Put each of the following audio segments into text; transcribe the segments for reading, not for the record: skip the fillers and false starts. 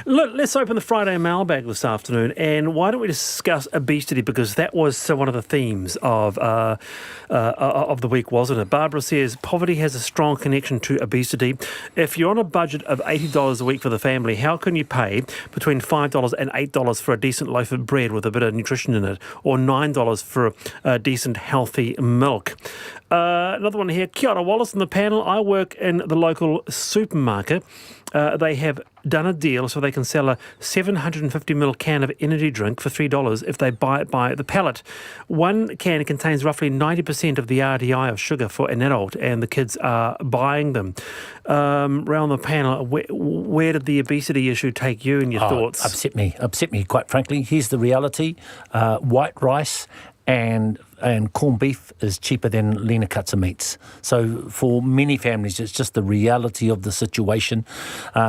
Look, let's open the Friday mailbag this afternoon, and why don't we discuss obesity, because that was one of the themes of the week, wasn't it? Barbara says poverty has a strong connection to obesity. If you're on a budget of $80 a week for the family, how can you pay between $5 and $8 for a decent loaf of bread with a bit of nutrition in it, or $9 for a decent healthy milk? Another one here. Kia ora, Wallace in the panel. I work in the local supermarket. They have done a deal so they can sell a 750ml can of energy drink for $3 if they buy it by the pallet. One can contains roughly 90% of the RDI of sugar for an adult, and the kids are buying them. Round the panel, where did the obesity issue take you and your thoughts? Upset me, quite frankly. Here's the reality. White rice and corned beef is cheaper than leaner cuts of meats. So for many families, it's just the reality of the situation.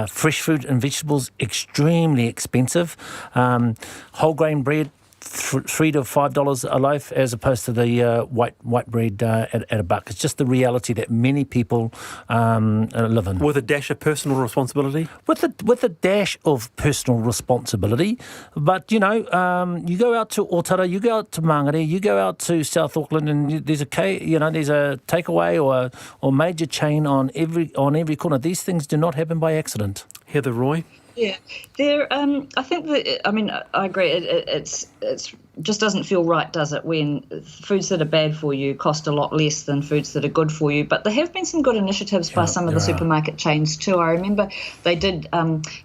Fresh fruit and vegetables, extremely expensive. Whole grain bread, $3 to $5 a loaf, as opposed to the white bread at $1. It's just the reality that many people live in. With a dash of personal responsibility? With a dash of personal responsibility. But, you go out to Otara, you go out to Mangere, you go out to South Auckland, and there's a takeaway or major chain on every corner. These things do not happen by accident. Heather Roy? Yeah, I think that, I agree. It's just doesn't feel right, does it, when foods that are bad for you cost a lot less than foods that are good for you? But there have been some good initiatives by some of the supermarket chains too. I remember they did.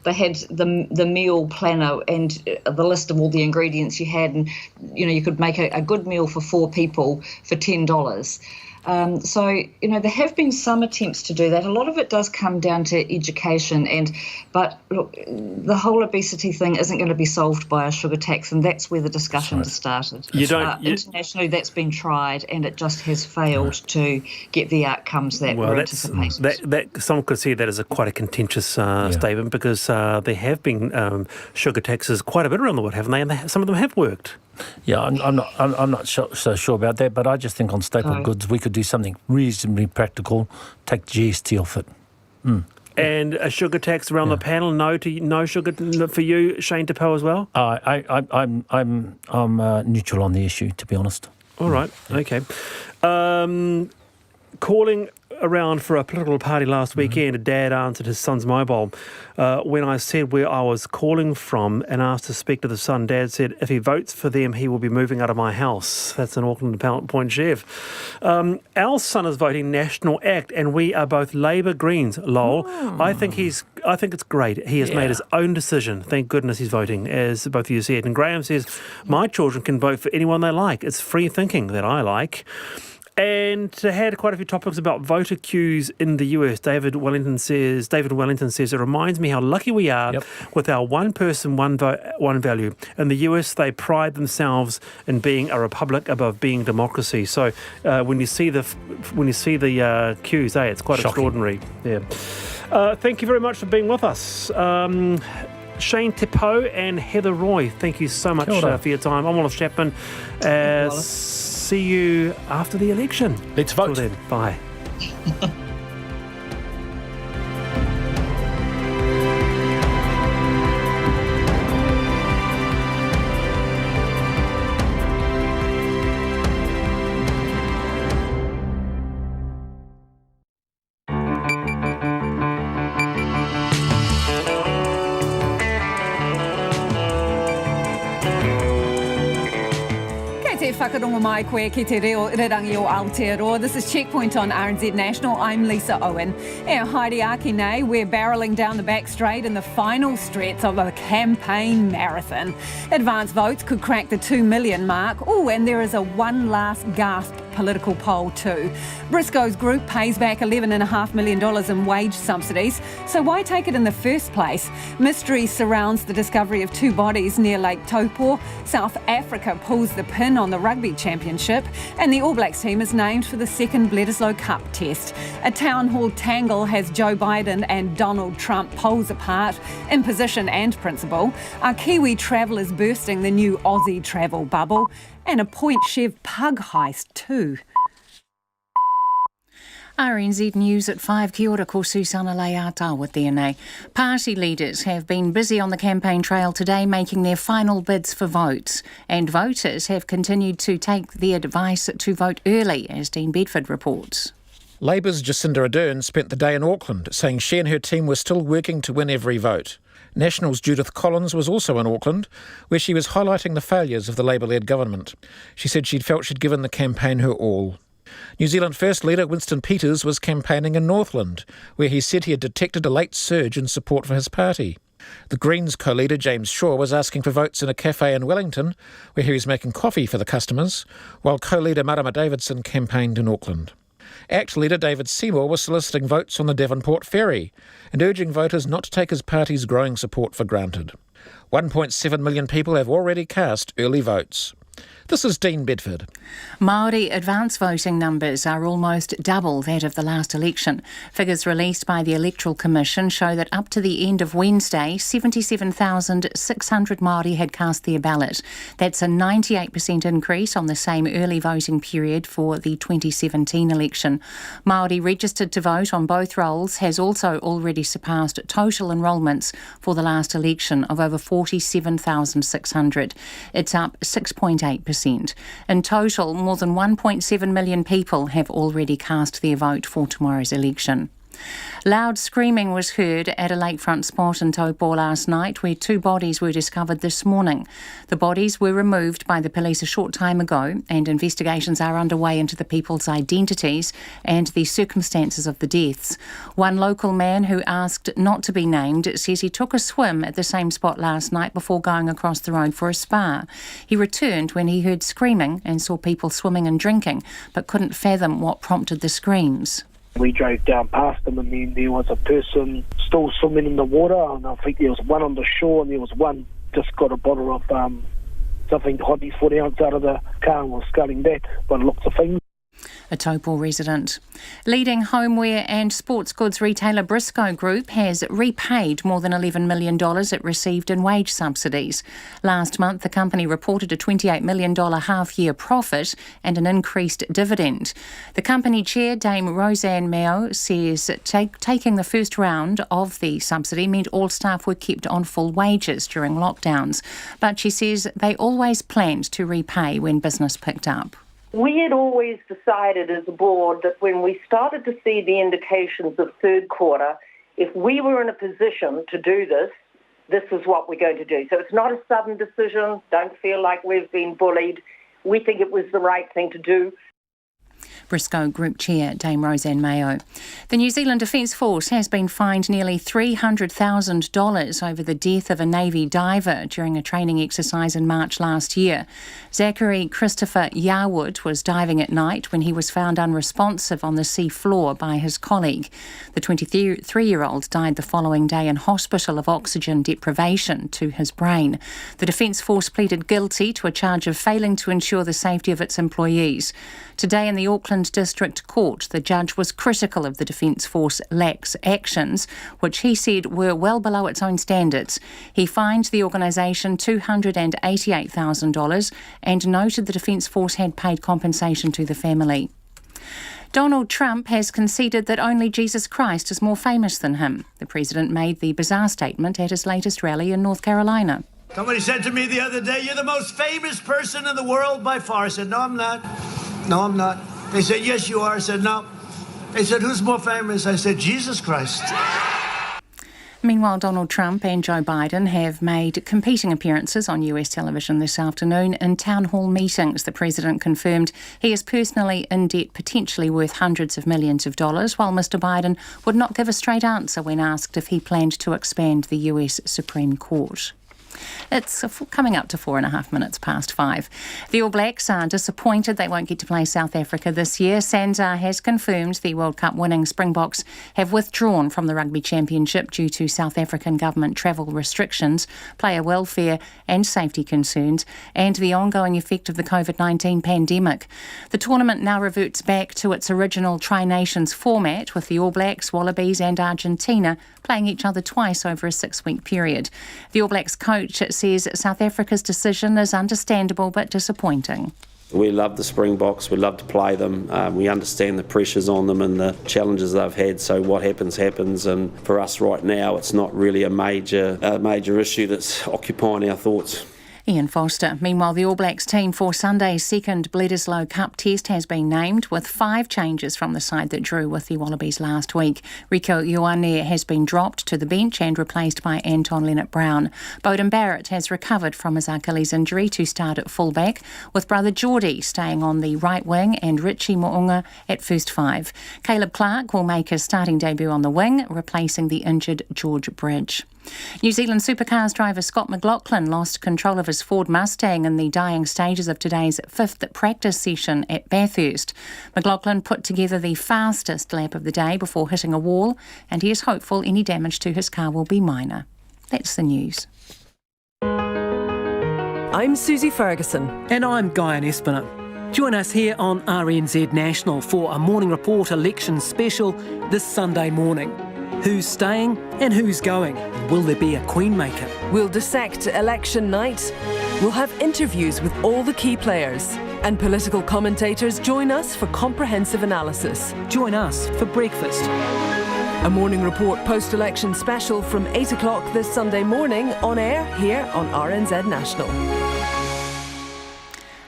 They had the meal planner and the list of all the ingredients you had, and you could make a good meal for 4 people for $10. So there have been some attempts to do that. A lot of it does come down to education, but look, the whole obesity thing isn't going to be solved by a sugar tax, and that's where the discussion has started. Internationally, that's been tried, and it just has failed to get the outcomes that were anticipated. Someone could see that as quite a contentious statement, because there have been sugar taxes quite a bit around the world, haven't they? And some of them have worked. Yeah, I'm not so sure about that, but I just think on staple goods we could do something reasonably practical. Take GST off it. And a sugar tax around the panel. No sugar for you, Shane Taupo, as well. I'm neutral on the issue, to be honest. All right, okay. Calling around for a political party last weekend, a dad answered his son's mobile. When I said where I was calling from and asked to speak to the son, Dad said, if he votes for them, he will be moving out of my house. That's an Auckland Point Chef. Our son is voting National Act, and we are both Labour Greens, lol. I think it's great. He has made his own decision. Thank goodness he's voting, as both of you said. And Graham says, my children can vote for anyone they like. It's free thinking that I like. And had quite a few topics about voter queues in the US. David Wellington says, it reminds me how lucky we are with our one person, one vote, one value. In the US, they pride themselves in being a republic above being democracy. So when you see the queues, it's quite extraordinary. Yeah. Thank you very much for being with us. Shane Taupo and Heather Roy, thank you so much for your time. I'm Wallace Chapman. See you after the election. Let's vote. Till then, bye. Whakarongo mai koe ki te reo irirangi o Aotearoa. This is Checkpoint on RNZ National. I'm Lisa Owen. Haere ake nei, we're barrelling down the back straight in the final stretch of a campaign marathon. Advance votes could crack the 2 million mark. Oh, and there is a one last gasp political poll too. Briscoe's group pays back $11.5 million in wage subsidies, so why take it in the first place? Mystery surrounds the discovery of 2 bodies near Lake Taupo. South Africa pulls the pin on the Rugby Championship, and the All Blacks team is named for the second Bledisloe Cup test. A town hall tangle has Joe Biden and Donald Trump poles apart in position and principle. Are Kiwi travellers bursting the new Aussie travel bubble? And a Point Chev pug heist too. RNZ News at 5. Kia ora, ko Susana Leata tēnei. Party leaders have been busy on the campaign trail today making their final bids for votes, and voters have continued to take the advice to vote early, as Dean Bedford reports. Labour's Jacinda Ardern spent the day in Auckland, saying she and her team were still working to win every vote. National's Judith Collins was also in Auckland, where she was highlighting the failures of the Labour-led government. She said she'd felt she'd given the campaign her all. New Zealand First Leader Winston Peters was campaigning in Northland, where he said he had detected a late surge in support for his party. The Greens co-leader James Shaw was asking for votes in a cafe in Wellington, where he was making coffee for the customers, while co-leader Marama Davidson campaigned in Auckland. ACT leader David Seymour was soliciting votes on the Devonport ferry and urging voters not to take his party's growing support for granted. 1.7 million people have already cast early votes. This is Dean Bedford. Māori advance voting numbers are almost double that of the last election. Figures released by the Electoral Commission show that up to the end of Wednesday, 77,600 Māori had cast their ballot. That's a 98% increase on the same early voting period for the 2017 election. Māori registered to vote on both rolls has also already surpassed total enrolments for the last election of over 47,600. It's up 6.8%. In total, more than 1.7 million people have already cast their vote for tomorrow's election. Loud screaming was heard at a lakefront spot in Taupo last night, where 2 bodies were discovered this morning. The bodies were removed by the police a short time ago, and investigations are underway into the people's identities and the circumstances of the deaths. One local man who asked not to be named says he took a swim at the same spot last night before going across the road for a spa. He returned when he heard screaming and saw people swimming and drinking, but couldn't fathom what prompted the screams. We drove down past them, and then there was a person still swimming in the water, and I think there was one on the shore, and there was one just got a bottle of something hot, 40 ounce out of the car and was sculling that by the looks of things. A Taupo resident. Leading homeware and sports goods retailer Briscoe Group has repaid more than $11 million it received in wage subsidies. Last month, the company reported a $28 million half-year profit and an increased dividend. The company chair, Dame Roseanne Mao, says taking the first round of the subsidy meant all staff were kept on full wages during lockdowns. But she says they always planned to repay when business picked up. We had always decided as a board that when we started to see the indications of third quarter, if we were in a position to do this, this is what we're going to do. So it's not a sudden decision. Don't feel like we've been bullied. We think it was the right thing to do. Briscoe Group Chair, Dame Roseanne Mayo. The New Zealand Defence Force has been fined nearly $300,000 over the death of a Navy diver during a training exercise in March last year. Zachary Christopher Yarwood was diving at night when he was found unresponsive on the sea floor by his colleague. The 23-year-old died the following day in hospital of oxygen deprivation to his brain. The Defence Force pleaded guilty to a charge of failing to ensure the safety of its employees. Today in the Auckland District Court, the judge was critical of the Defence Force lax actions, which he said were well below its own standards. He fined the organisation $288,000 and noted the Defence Force had paid compensation to the family. Donald Trump has conceded that only Jesus Christ is more famous than him. The president made the bizarre statement at his latest rally in North Carolina. Somebody said to me the other day, "You're the most famous person in the world by far." I said, "No, I'm not. No, I'm not." They said, "Yes, you are." I said, "No." They said, "Who's more famous?" I said, "Jesus Christ." Meanwhile, Donald Trump and Joe Biden have made competing appearances on US television this afternoon in town hall meetings. The president confirmed he is personally in debt potentially worth hundreds of millions of dollars, while Mr. Biden would not give a straight answer when asked if he planned to expand the US Supreme Court. It's coming up to 4.5 minutes past 5. The All Blacks are disappointed they won't get to play South Africa this year. SANZAAR has confirmed the World Cup winning Springboks have withdrawn from the Rugby Championship due to South African government travel restrictions, player welfare and safety concerns, and the ongoing effect of the COVID-19 pandemic. The tournament now reverts back to its original Tri-Nations format, with the All Blacks, Wallabies and Argentina playing each other twice over a 6-week period. The All Blacks coach says South Africa's decision is understandable but disappointing. We love the Springboks, we love to play them, we understand the pressures on them and the challenges they've had, so what happens, and for us right now it's not really a major issue that's occupying our thoughts. Ian Foster. Meanwhile, the All Blacks team for Sunday's second Bledisloe Cup test has been named, with 5 changes from the side that drew with the Wallabies last week. Rico Ioane has been dropped to the bench and replaced by Anton Leonard-Brown. Beauden Barrett has recovered from his Achilles injury to start at fullback, with brother Geordie staying on the right wing and Richie Mo'unga at first 5. Caleb Clark will make his starting debut on the wing, replacing the injured George Bridge. New Zealand Supercars driver Scott McLaughlin lost control of his Ford Mustang in the dying stages of today's 5th practice session at Bathurst. McLaughlin put together the fastest lap of the day before hitting a wall, and he is hopeful any damage to his car will be minor. That's the news. I'm Susie Ferguson. And I'm Guyan Espinel. Join us here on RNZ National for a Morning Report election special this Sunday morning. Who's staying and who's going? Will there be a Queenmaker? We'll dissect election night. We'll have interviews with all the key players. And political commentators join us for comprehensive analysis. Join us for breakfast. A Morning Report post-election special from 8 o'clock this Sunday morning on air here on RNZ National.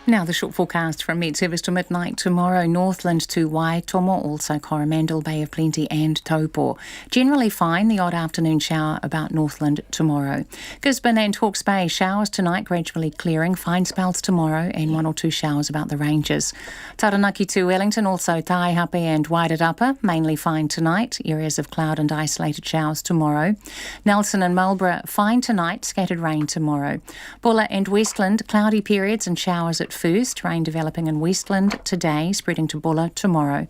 Now the short forecast from Met Service to midnight tomorrow. Northland to Waitomo, also Coromandel, Bay of Plenty and Taupo. Generally fine, the odd afternoon shower about Northland tomorrow. Gisborne and Hawke's Bay, showers tonight, gradually clearing. Fine spells tomorrow and 1 or 2 showers about the ranges. Taranaki to Wellington, also Taihape and Wairarapa, mainly fine tonight. Areas of cloud and isolated showers tomorrow. Nelson and Marlborough, fine tonight, scattered rain tomorrow. Bulla and Westland, cloudy periods and showers at first, rain developing in Westland today, spreading to Bulla tomorrow.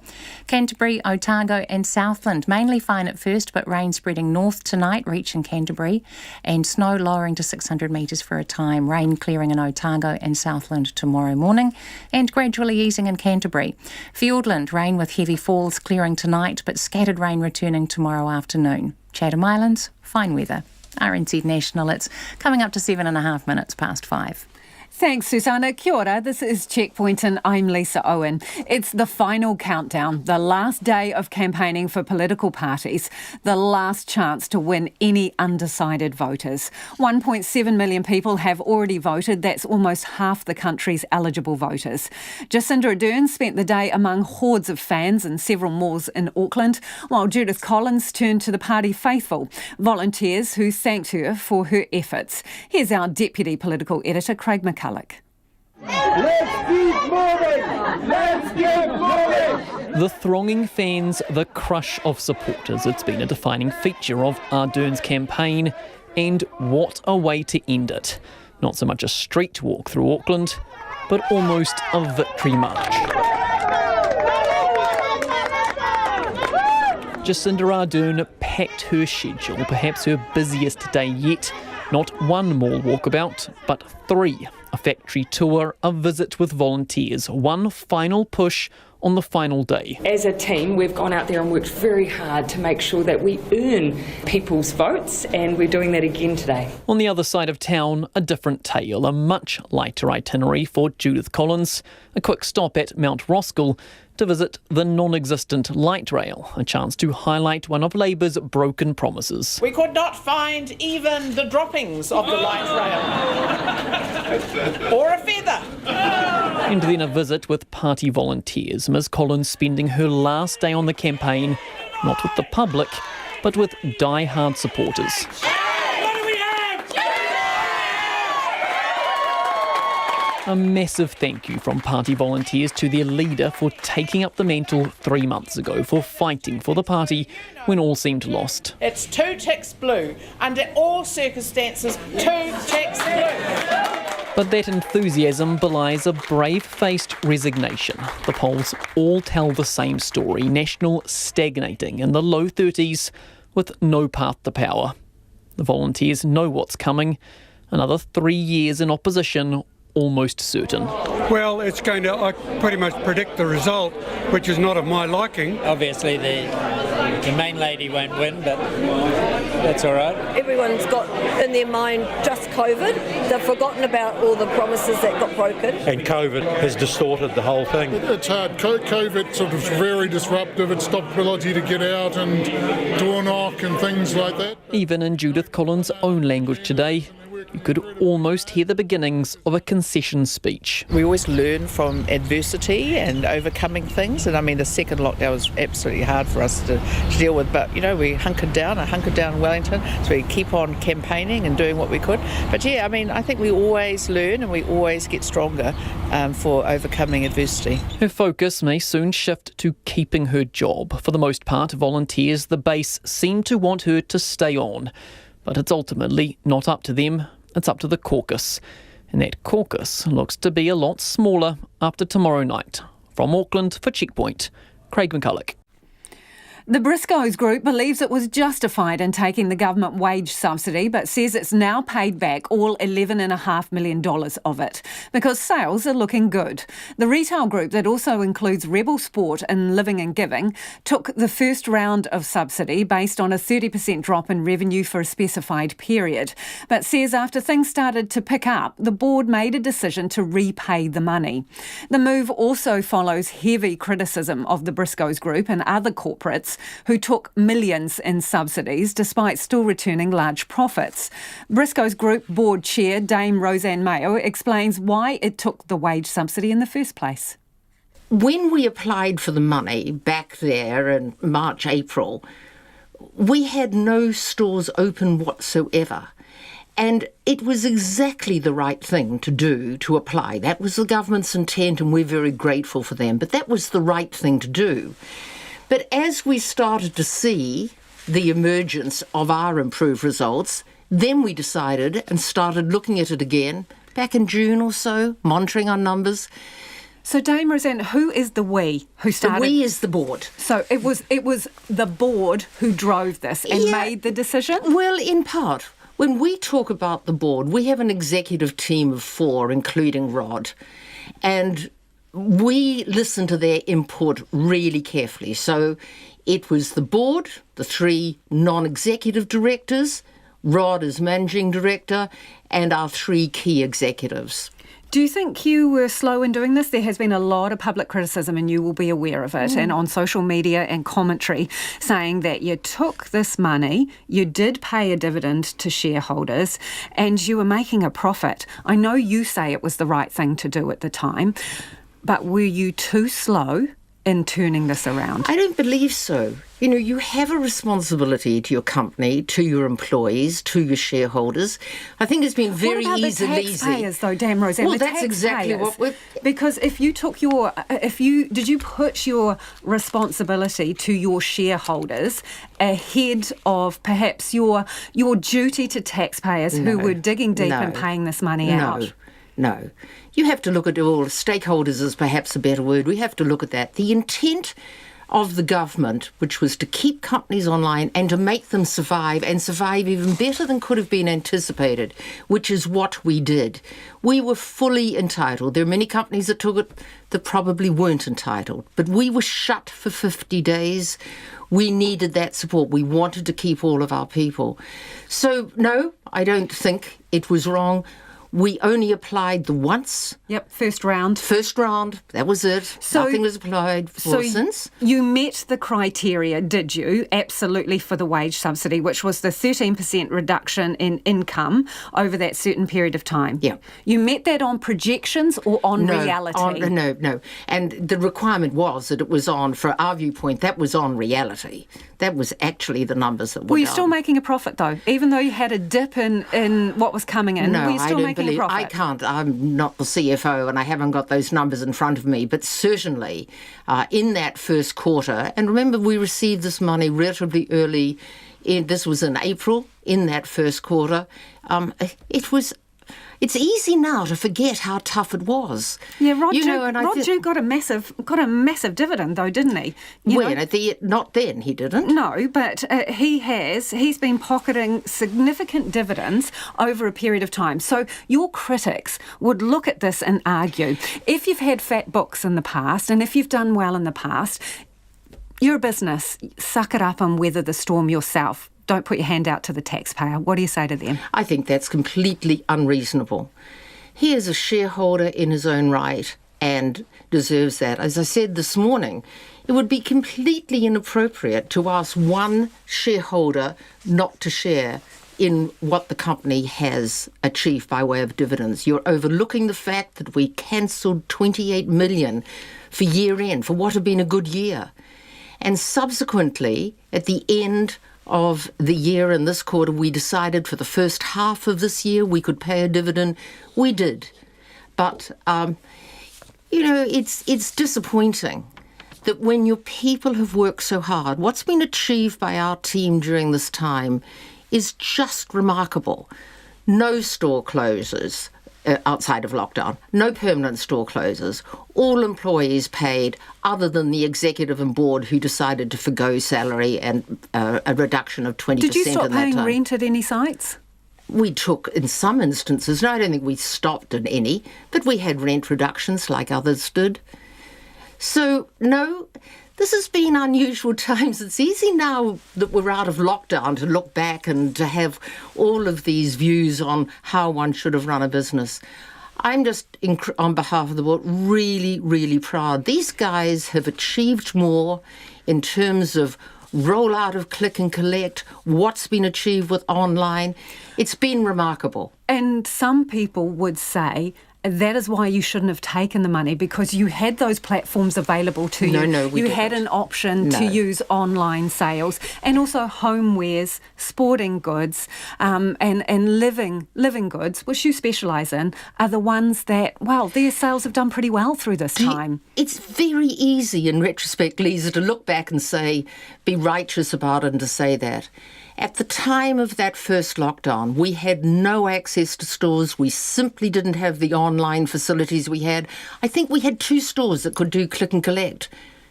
Canterbury, Otago and Southland, mainly fine at first, but rain spreading north tonight, reaching Canterbury, and snow lowering to 600 metres for a time. Rain clearing in Otago and Southland tomorrow morning, and gradually easing in Canterbury. Fiordland, rain with heavy falls clearing tonight, but scattered rain returning tomorrow afternoon. Chatham Islands, fine weather. RNZ National, it's coming up to 7.5 minutes past 5. Thanks, Susanna. Kia ora, this is Checkpoint and I'm Lisa Owen. It's the final countdown, the last day of campaigning for political parties, the last chance to win any undecided voters. 1.7 million people have already voted. That's almost half the country's eligible voters. Jacinda Ardern spent the day among hordes of fans in several malls in Auckland, while Judith Collins turned to the party faithful, volunteers who thanked her for her efforts. Here's our Deputy Political Editor, Craig McCulloch. Let's keep moving! Let's keep moving! The thronging fans, the crush of supporters. It's been a defining feature of Ardern's campaign, and what a way to end it. Not so much a street walk through Auckland, but almost a victory march. Jacinda Ardern packed her schedule, perhaps her busiest day yet. Not one mall walkabout, but 3. A factory tour, a visit with volunteers, one final push on the final day. As a team, we've gone out there and worked very hard to make sure that we earn people's votes, and we're doing that again today. On the other side of town, a different tale, a much lighter itinerary for Judith Collins. A quick stop at Mount Roskill to visit the non-existent light rail, a chance to highlight one of Labour's broken promises. We could not find even the droppings of the light rail. Or a feather. And then a visit with party volunteers, Ms Collins spending her last day on the campaign, not with the public, but with die-hard supporters. A massive thank you from party volunteers to their leader for taking up the mantle 3 months ago, for fighting for the party when all seemed lost. It's 2 ticks blue. Under all circumstances, 2 ticks blue. But that enthusiasm belies a brave-faced resignation. The polls all tell the same story. National stagnating in the low 30s with no path to power. The volunteers know what's coming. Another 3 years in opposition, almost certain. Well, it's going to, I pretty much predict the result, which is not of my liking. Obviously the main lady won't win, but That's all right. Everyone's got in their mind just COVID. They've forgotten about all the promises that got broken. And COVID has distorted the whole thing. It's hard. COVID sort of very disruptive. It stopped ability to get out and door knock and things like that. Even in Judith Collins' own language today, you could almost hear the beginnings of a concession speech. We always learn from adversity and overcoming things, and I mean the second lockdown was absolutely hard for us to deal with, but you know, we hunkered down in Wellington, so we keep on campaigning and doing what we could. But yeah, I mean, I think we always learn and we always get stronger for overcoming adversity. Her focus may soon shift to keeping her job. For the most part, volunteers, the base, seem to want her to stay on. But it's ultimately not up to them, it's up to the caucus. And that caucus looks to be a lot smaller after tomorrow night. From Auckland for Checkpoint, Craig McCulloch. The Briscoe's group believes it was justified in taking the government wage subsidy, but says it's now paid back all $11.5 million of it because sales are looking good. The retail group, that also includes Rebel Sport and Living and Giving, took the first round of subsidy based on a 30% drop in revenue for a specified period, but says after things started to pick up, the board made a decision to repay the money. The move also follows heavy criticism of the Briscoe's group and other corporates who took millions in subsidies despite still returning large profits. Briscoe's group board chair, Dame Roseanne Mayo, explains why it took the wage subsidy in the first place. When we applied for the money back there in March, April, we had no stores open whatsoever. And it was exactly the right thing to do, to apply. That was the government's intent, and we're very grateful for them. But that was the right thing to do. But as we started to see the emergence of our improved results, then we decided and started looking at it again back in June or so, monitoring our numbers. So, Dame Roseanne, who is the we who started? The we is the board. So it was the board who drove this and made the decision? Well, in part. When we talk about the board, we have an executive team of 4, including Rod, and we listen to their input really carefully. So it was the board, the 3 non-executive directors, Rod as managing director, and our 3 key executives. Do you think you were slow in doing this? There has been a lot of public criticism, and you will be aware of it, and on social media and commentary saying that you took this money, you did pay a dividend to shareholders, and you were making a profit. I know you say it was the right thing to do at the time, but were you too slow in turning this around? I don't believe so. You know, you have a responsibility to your company, to your employees, to your shareholders. I think it's been very easy. What about the taxpayers, though, Dame Roseanne? Well, that's exactly what we're... Because if you took did you put your responsibility to your shareholders ahead of perhaps your duty to taxpayers who were digging deep and paying this money out? No. You have to look at all stakeholders is perhaps a better word. We have to look at that. The intent of the government, which was to keep companies online and to make them survive, and survive even better than could have been anticipated, which is what we did. We were fully entitled. There are many companies that took it that probably weren't entitled, but we were shut for 50 days. We needed that support. We wanted to keep all of our people. So, no, I don't think it was wrong. We only applied the once. Yep, first round. That was it. So, nothing was applied for since. You met the criteria, did you? Absolutely, for the wage subsidy, which was the 13% reduction in income over that certain period of time. Yeah. You met that on projections or on reality? No. And the requirement was that it was on, for our viewpoint, that was on reality. That was actually the numbers that were Were you still making a profit, though? Even though you had a dip in what was coming in, were you still making a profit? I can't. I'm not the CFO and I haven't got those numbers in front of me, but certainly in that first quarter, and remember we received this money relatively early, this was in April, in that first quarter, it's easy now to forget how tough it was. Yeah, Roger got a massive dividend though, didn't he? Not then, he didn't. No, but he's been pocketing significant dividends over a period of time. So your critics would look at this and argue, if you've had fat books in the past and if you've done well in the past, you're a business, suck it up and weather the storm yourself. don't put your hand out to the taxpayer. What do you say to them? I think that's completely unreasonable. He is a shareholder in his own right and deserves that. As I said this morning, it would be completely inappropriate to ask one shareholder not to share in what the company has achieved by way of dividends. You're overlooking the fact that we cancelled 28 million for year end, for what had been a good year. And subsequently, at the end of the year in this quarter, we decided for the first half of this year we could pay a dividend. We did. But, it's disappointing that when your people have worked so hard, what's been achieved by our team during this time is just remarkable. No store closures outside of lockdown, no permanent store closures, all employees paid other than the executive and board who decided to forgo salary and a reduction of 20% in that time. Did you stop paying rent at any sites? We took, in some instances, no, I don't think we stopped at any, but we had rent reductions like others did. So, no, this has been unusual times. It's easy now that we're out of lockdown to look back and to have all of these views on how one should have run a business. I'm just, on behalf of the board, really, really proud. These guys have achieved more in terms of rollout of click and collect, what's been achieved with online. It's been remarkable. And some people would say that is why you shouldn't have taken the money, because you had those platforms available to you. No, we You didn't. had an option to use online sales, and also homewares, sporting goods, and living goods, which you specialise in, are the ones that, well, their sales have done pretty well through this time. It's very easy in retrospect, Lisa, to look back and say, be righteous about it and to say that. At the time of that first lockdown, we had no access to stores. We simply didn't have the online facilities we had. I think we had 2 stores that could do click and collect.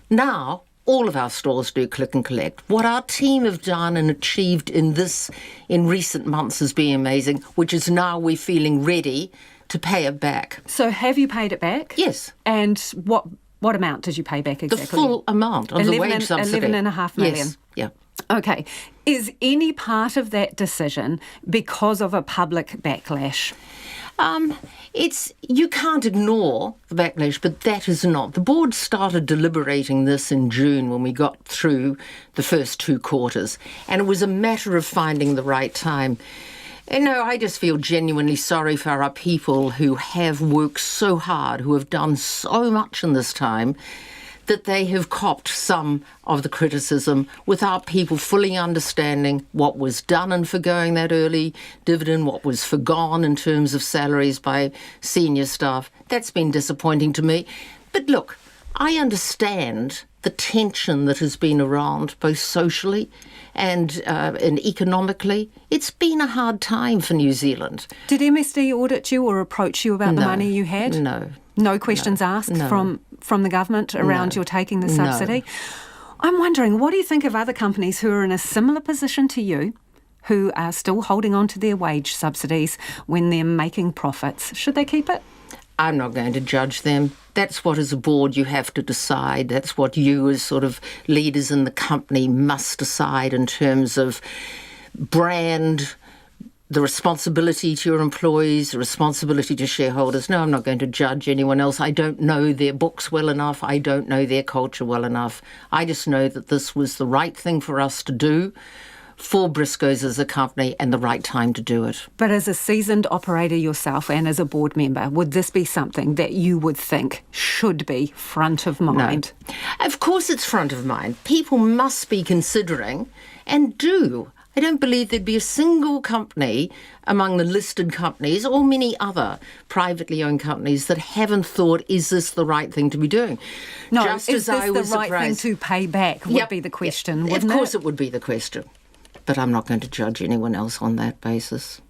Now, all of our stores do click and collect. What our team have done and achieved in recent months has been amazing, which is now we're feeling ready to pay it back. So have you paid it back? Yes. And what amount did you pay back exactly? The full amount of the wage subsidy. 11.5 million. Yes, yeah. Okay. Is any part of that decision because of a public backlash? You can't ignore the backlash, but that is not. The board started deliberating this in June when we got through the first 2 quarters, and it was a matter of finding the right time. I just feel genuinely sorry for our people who have worked so hard, who have done so much in this time, that they have copped some of the criticism without people fully understanding what was done in forgoing that early dividend, what was forgone in terms of salaries by senior staff. That's been disappointing to me. But look, I understand the tension that has been around, both socially and economically. It's been a hard time for New Zealand. Did MSD audit you or approach you about the money you had? No. No questions asked from the government around your taking the subsidy? No. I'm wondering, what do you think of other companies who are in a similar position to you, who are still holding on to their wage subsidies when they're making profits? Should they keep it? I'm not going to judge them. That's what, as a board, you have to decide. That's what you, as sort of leaders in the company, must decide in terms of brand, the responsibility to your employees, the responsibility to shareholders. No, I'm not going to judge anyone else. I don't know their books well enough. I don't know their culture well enough. I just know that this was the right thing for us to do for Briscoe's as a company and the right time to do it. But as a seasoned operator yourself and as a board member, would this be something that you would think should be front of mind? No. Of course it's front of mind. People must be considering and do. I don't believe there'd be a single company among the listed companies or many other privately owned companies that haven't thought, is this the right thing to be doing? No, is this the right thing to pay back would be the question, wouldn't it? Of course it would be the question. But I'm not going to judge anyone else on that basis.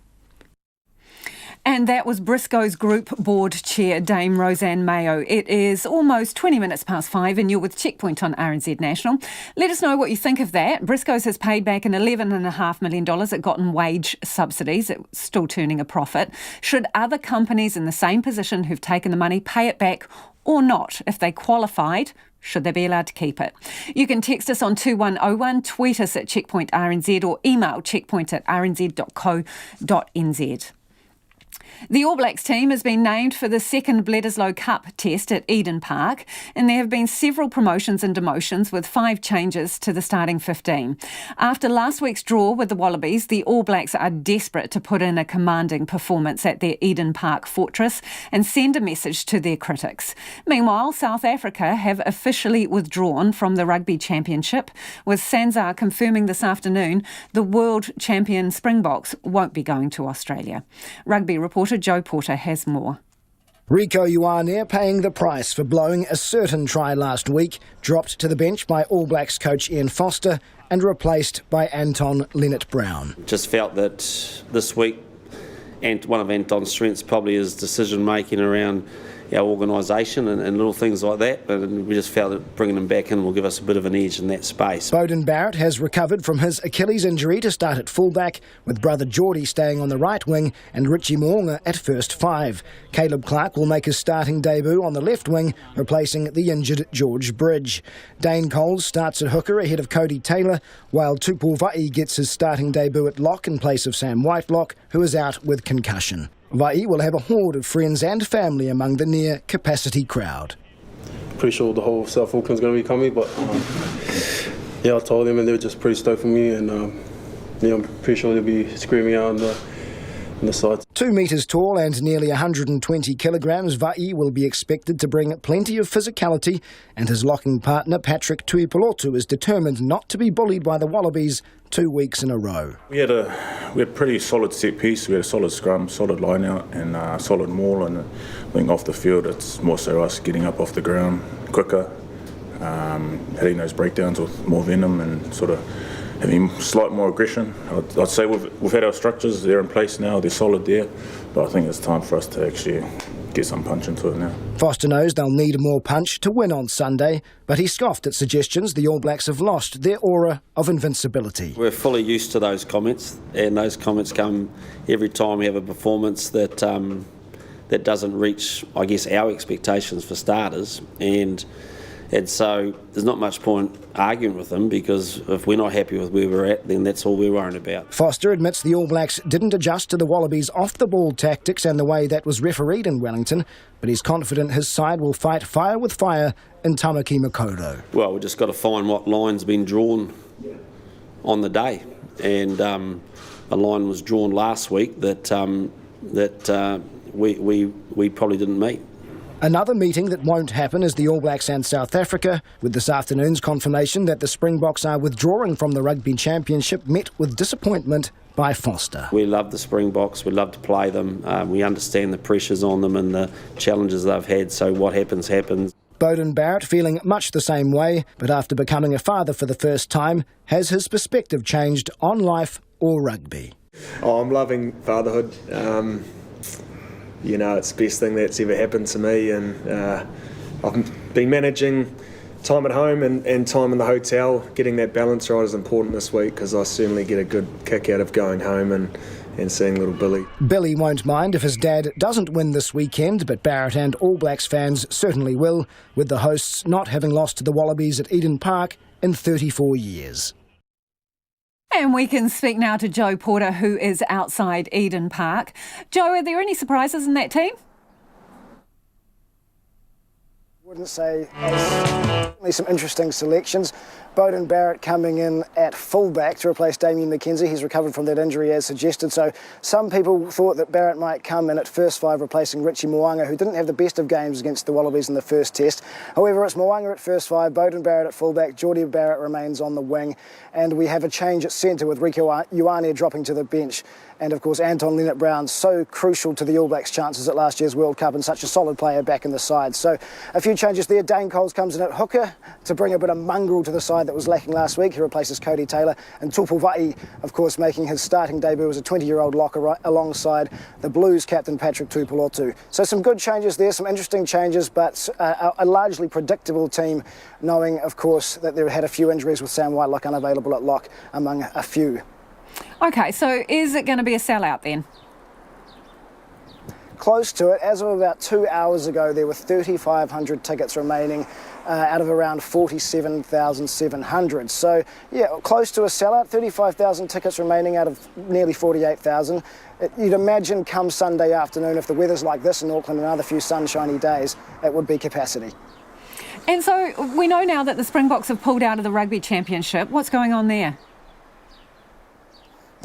And that was Briscoe's Group Board Chair, Dame Roseanne Mayo. It is almost 20 minutes past 5 and you're with Checkpoint on RNZ National. Let us know what you think of that. Briscoe's has paid back an $11.5 million it got in wage subsidies. It's still turning a profit. Should other companies in the same position who've taken the money pay it back or not? If they qualified, should they be allowed to keep it? You can text us on 2101, tweet us at Checkpoint RNZ or email checkpoint@rnz.co.nz. The All Blacks team has been named for the second Bledisloe Cup test at Eden Park, and there have been several promotions and demotions with 5 changes to the starting 15. After last week's draw with the Wallabies, the All Blacks are desperate to put in a commanding performance at their Eden Park fortress and send a message to their critics. Meanwhile, South Africa have officially withdrawn from the Rugby Championship, with Sanzar confirming this afternoon the world champion Springboks won't be going to Australia. Rugby reporter Joe Porter has more. Rieko Ioane paying the price for blowing a certain try last week, dropped to the bench by All Blacks coach Ian Foster and replaced by Anton Linnett-Brown. Just felt that this week, and one of Anton's strengths probably is decision making around our organisation and little things like that, and we just felt that bringing him back in will give us a bit of an edge in that space. Beauden Barrett has recovered from his Achilles injury to start at fullback, with brother Geordie staying on the right wing and Richie Mo'unga at first 5. Caleb Clark will make his starting debut on the left wing, replacing the injured George Bridge. Dane Coles starts at hooker ahead of Cody Taylor, while Taupo Vai gets his starting debut at lock in place of Sam Whitelock, who is out with concussion. Vai will have a horde of friends and family among the near-capacity crowd. Pretty sure the whole South Auckland's going to be coming, but I told them and they were just pretty stoked for me, and I'm pretty sure they'll be screaming out on the sides. 2 metres tall and nearly 120 kilograms, Vai will be expected to bring plenty of physicality, and his locking partner Patrick Tuipulotu is determined not to be bullied by the Wallabies 2 weeks in a row. We had pretty solid set piece. We had a solid scrum, solid line out and solid maul, and I think off the field it's more so us getting up off the ground quicker, hitting those breakdowns with more venom and sort of having slight more aggression. I'd say we've had our structures, they're in place now, they're solid there, but I think it's time for us to actually get some punch into it now. Foster knows they'll need more punch to win on Sunday, but he scoffed at suggestions the All Blacks have lost their aura of invincibility. We're fully used to those comments, and those comments come every time we have a performance that doesn't reach, I guess, our expectations for starters, and so there's not much point arguing with them, because if we're not happy with where we're at, then that's all we're worrying about. Foster admits the All Blacks didn't adjust to the Wallabies' off-the-ball tactics and the way that was refereed in Wellington, but he's confident his side will fight fire with fire in Tamaki Makaurau. Well, we've just got to find what line's been drawn on the day, and a line was drawn last week that we probably didn't meet. Another meeting that won't happen is the All Blacks and South Africa, with this afternoon's confirmation that the Springboks are withdrawing from the Rugby Championship met with disappointment by Foster. We love the Springboks, we love to play them, we understand the pressures on them and the challenges they've had, so what happens, happens. Beauden Barrett feeling much the same way, but after becoming a father for the first time, has his perspective changed on life or rugby? Oh, I'm loving fatherhood. It's the best thing that's ever happened to me, and I've been managing time at home and time in the hotel. Getting that balance right is important this week, because I certainly get a good kick out of going home and seeing little Billy. Billy won't mind if his dad doesn't win this weekend, but Barrett and All Blacks fans certainly will, with the hosts not having lost to the Wallabies at Eden Park in 34 years. And we can speak now to Joe Porter, who is outside Eden Park. Joe, are there any surprises in that team? Wouldn't say. Certainly some interesting selections. Beauden Barrett coming in at fullback to replace Damien McKenzie. He's recovered from that injury as suggested. So some people thought that Barrett might come in at first 5 replacing Richie Mo'unga, who didn't have the best of games against the Wallabies in the first test. However, it's Mo'unga at first 5, Beauden Barrett at fullback, Geordie Barrett remains on the wing, and we have a change at centre with Rieko Ioane dropping to the bench. And of course Anton Linnett-Brown, so crucial to the All Blacks' chances at last year's World Cup and such a solid player back in the side. So a few changes there. Dane Coles comes in at hooker to bring a bit of mongrel to the side that was lacking last week. He replaces Cody Taylor, and Taupo Vai, of course, making his starting debut as a 20-year-old locker alongside the Blues captain Patrick Tuipulotu. So some good changes there, some interesting changes, but a largely predictable team, knowing of course that they had a few injuries with Sam Whitelock unavailable at lock among a few. OK, so is it going to be a sellout then? Close to it. As of about 2 hours ago, there were 3,500 tickets remaining out of around 47,700. So, yeah, close to a sellout, 35,000 tickets remaining out of nearly 48,000. You'd imagine come Sunday afternoon, if the weather's like this in Auckland and another few sunshiny days, it would be capacity. And so we know now that the Springboks have pulled out of the Rugby Championship. What's going on there?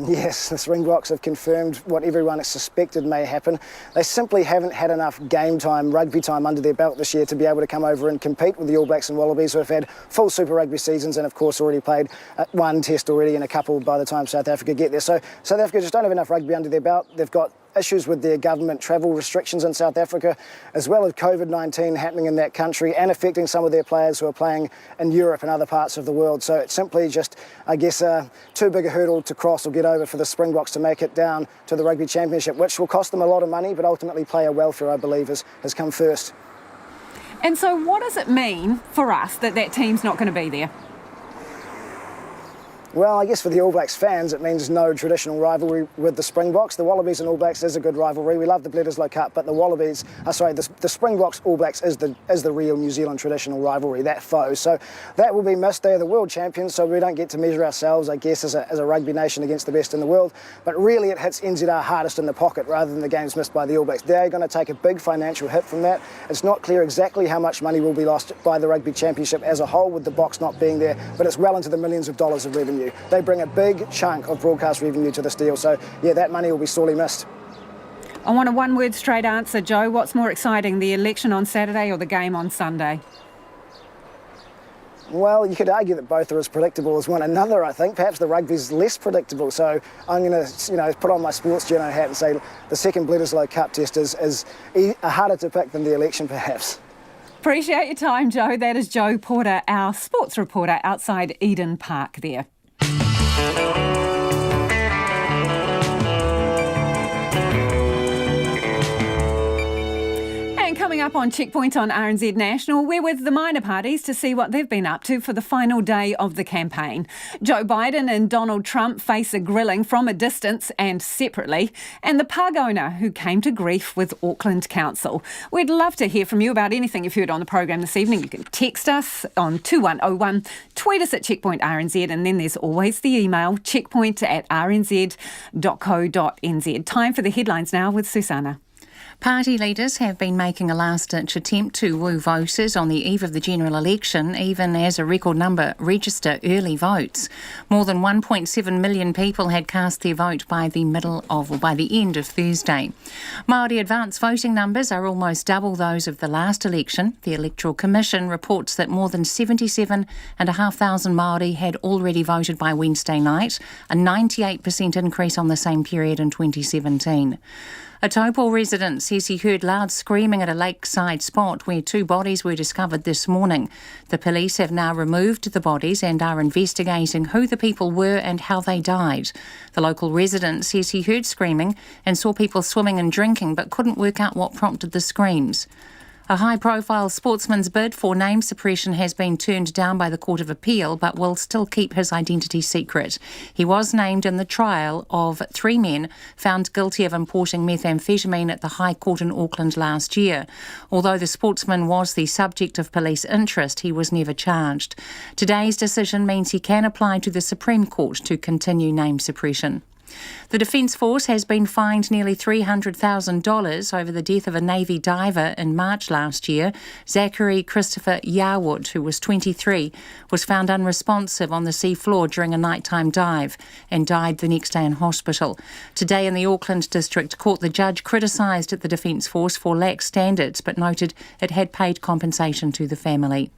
Yes, the Springboks have confirmed what everyone suspected may happen. They simply haven't had enough game time, rugby time under their belt this year to be able to come over and compete with the All Blacks and Wallabies, who have had full Super Rugby seasons and of course already played one test already and a couple by the time South Africa get there. So South Africa just don't have enough rugby under their belt. They've got issues with their government travel restrictions in South Africa, as well as COVID-19 happening in that country and affecting some of their players who are playing in Europe and other parts of the world. So it's simply just, I guess, too big a hurdle to cross or get over for the Springboks to make it down to the Rugby Championship, which will cost them a lot of money, but ultimately player welfare, I believe, has come first. And so what does it mean for us that team's not going to be there? Well, I guess for the All Blacks fans, it means no traditional rivalry with the Springboks. The Wallabies and All Blacks is a good rivalry. We love the Bledisloe Cup, but the Springboks All Blacks is the real New Zealand traditional rivalry, that foe. So that will be missed. They are the world champions, so we don't get to measure ourselves, I guess, as a rugby nation against the best in the world. But really, it hits NZR hardest in the pocket rather than the games missed by the All Blacks. They're going to take a big financial hit from that. It's not clear exactly how much money will be lost by the Rugby Championship as a whole, with the Boks not being there, but it's well into the millions of dollars of revenue. They bring a big chunk of broadcast revenue to this deal, so yeah, that money will be sorely missed. I want a one-word straight answer, Joe. What's more exciting, the election on Saturday or the game on Sunday? Well, you could argue that both are as predictable as one another, I think. Perhaps the rugby's less predictable, so I'm going to put on my sports journo hat and say the second Bledisloe Cup test is harder to pick than the election, perhaps. Appreciate your time, Joe. That is Joe Porter, our sports reporter outside Eden Park there. And coming up on Checkpoint on RNZ National, we're with the minor parties to see what they've been up to for the final day of the campaign. Joe Biden and Donald Trump face a grilling from a distance and separately, and the pug owner who came to grief with Auckland Council. We'd love to hear from you about anything you've heard on the program this evening. You can text us on 2101, tweet us at Checkpoint RNZ, and then there's always the email, checkpoint@rnz.co.nz. Time for the headlines now with Susanna. Party leaders have been making a last-ditch attempt to woo voters on the eve of the general election, even as a record number register early votes. More than 1.7 million people had cast their vote by the end of Thursday. Māori advance voting numbers are almost double those of the last election. The Electoral Commission reports that more than 77,500 Māori had already voted by Wednesday night, a 98% increase on the same period in 2017. A Taupo resident says he heard loud screaming at a lakeside spot where two bodies were discovered this morning. The police have now removed the bodies and are investigating who the people were and how they died. The local resident says he heard screaming and saw people swimming and drinking but couldn't work out what prompted the screams. A high-profile sportsman's bid for name suppression has been turned down by the Court of Appeal but will still keep his identity secret. He was named in the trial of 3 men found guilty of importing methamphetamine at the High Court in Auckland last year. Although the sportsman was the subject of police interest, he was never charged. Today's decision means he can apply to the Supreme Court to continue name suppression. The Defence Force has been fined nearly $300,000 over the death of a Navy diver in March last year. Zachary Christopher Yarwood, who was 23, was found unresponsive on the sea floor during a nighttime dive and died the next day in hospital. Today in the Auckland District Court, the judge criticised the Defence Force for lax standards but noted it had paid compensation to the family.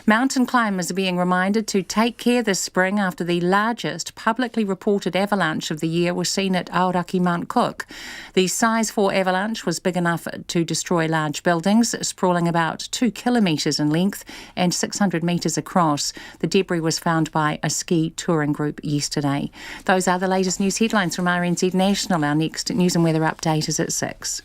Mountain climbers are being reminded to take care this spring after the largest publicly reported avalanche of the year was seen at Aoraki Mount Cook. The size 4 avalanche was big enough to destroy large buildings, sprawling about 2 kilometres in length and 600 metres across. The debris was found by a ski touring group yesterday. Those are the latest news headlines from RNZ National. Our next news and weather update is at 6.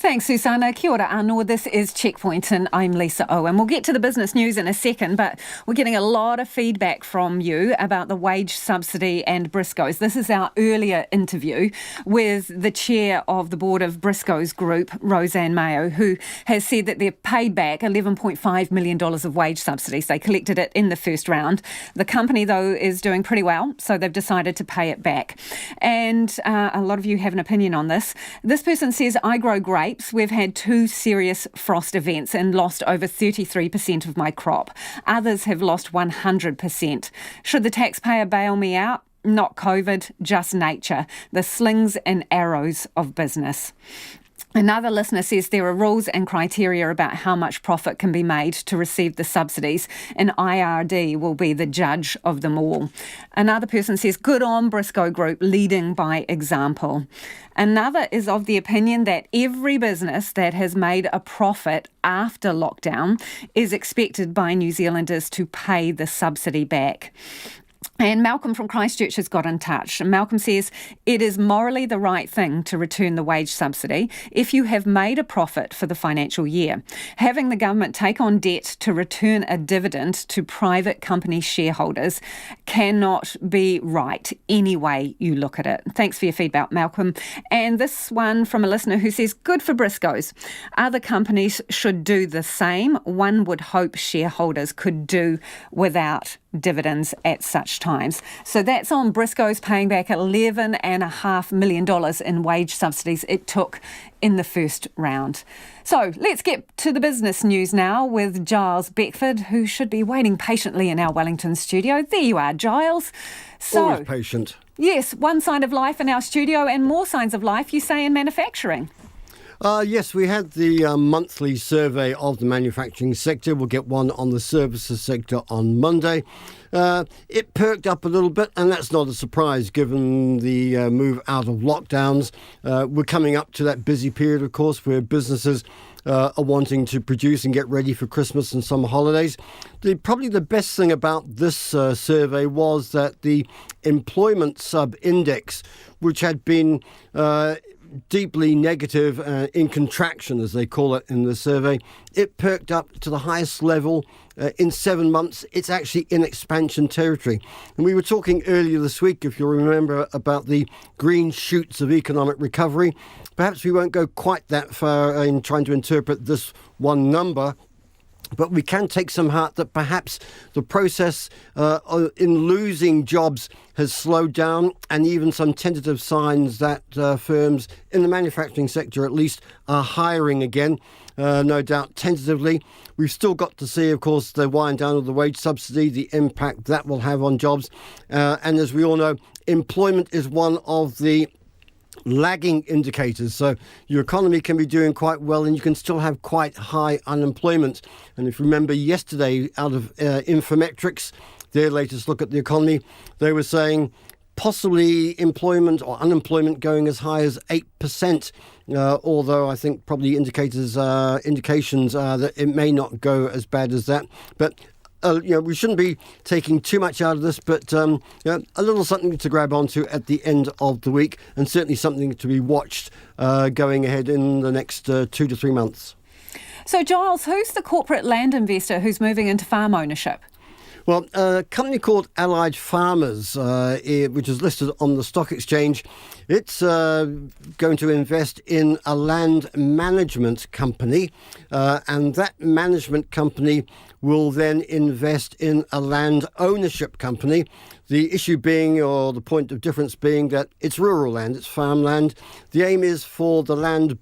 Thanks, Susanna. Kia ora anō. This is Checkpoint and I'm Lisa Owen. We'll get to the business news in a second, but we're getting a lot of feedback from you about the wage subsidy and Briscoe's. This is our earlier interview with the chair of the board of Briscoe's group, Roseanne Mayo, who has said that they've paid back $11.5 million of wage subsidies. They collected it in the first round. The company, though, is doing pretty well, so they've decided to pay it back. And a lot of you have an opinion on this. This person says, I grow grapes. We've had 2 serious frost events and lost over 33% of my crop. Others have lost 100%. Should the taxpayer bail me out? Not COVID, just nature. The slings and arrows of business. Another listener says there are rules and criteria about how much profit can be made to receive the subsidies, and IRD will be the judge of them all. Another person says, good on Briscoe Group, leading by example. Another is of the opinion that every business that has made a profit after lockdown is expected by New Zealanders to pay the subsidy back. And Malcolm from Christchurch has got in touch. Malcolm says, it is morally the right thing to return the wage subsidy if you have made a profit for the financial year. Having the government take on debt to return a dividend to private company shareholders cannot be right any way you look at it. Thanks for your feedback, Malcolm. And this one from a listener who says, good for Briscoe's. Other companies should do the same. One would hope shareholders could do without dividends at such times. So that's on Briscoe's paying back $11.5 million in wage subsidies it took in the first round. So let's get to the business news now with Giles Beckford, who should be waiting patiently in our Wellington studio. There you are, Giles. So, always patient. Yes, one sign of life in our studio and more signs of life, you say, in manufacturing. Yes, we had the monthly survey of the manufacturing sector. We'll get one on the services sector on Monday. It perked up a little bit, and that's not a surprise given the move out of lockdowns. We're coming up to that busy period, of course, where businesses are wanting to produce and get ready for Christmas and summer holidays. Probably the best thing about this survey was that the employment sub-index, which had been deeply negative in contraction, as they call it in the survey, it perked up to the highest level in 7 months. It's actually in expansion territory. And we were talking earlier this week, if you remember, about the green shoots of economic recovery. Perhaps we won't go quite that far in trying to interpret this one number, but we can take some heart that perhaps the process in losing jobs has slowed down, and even some tentative signs that firms in the manufacturing sector at least are hiring again, no doubt tentatively. We've still got to see, of course, the wind down of the wage subsidy, the impact that will have on jobs. And as we all know, employment is one of the lagging indicators. So your economy can be doing quite well and you can still have quite high unemployment. And if you remember yesterday, out of Infometrics, their latest look at the economy, they were saying possibly employment or unemployment going as high as 8%, although I think probably indications are that it may not go as bad as that. But we shouldn't be taking too much out of this, but a little something to grab onto at the end of the week, and certainly something to be watched going ahead in the next 2 to 3 months. So, Giles, who's the corporate land investor who's moving into farm ownership? Well, a company called Allied Farmers, which is listed on the stock exchange, it's going to invest in a land management company, and that management company will then invest in a land ownership company. The issue being, or the point of difference being, that it's rural land, it's farmland. The aim is for the land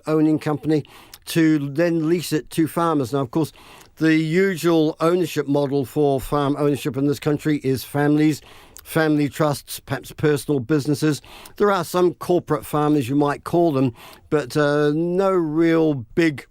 owning company to then lease it to farmers. Now, of course, the usual ownership model for farm ownership in this country is families, family trusts, perhaps personal businesses. There are some corporate farmers, you might call them, but no real big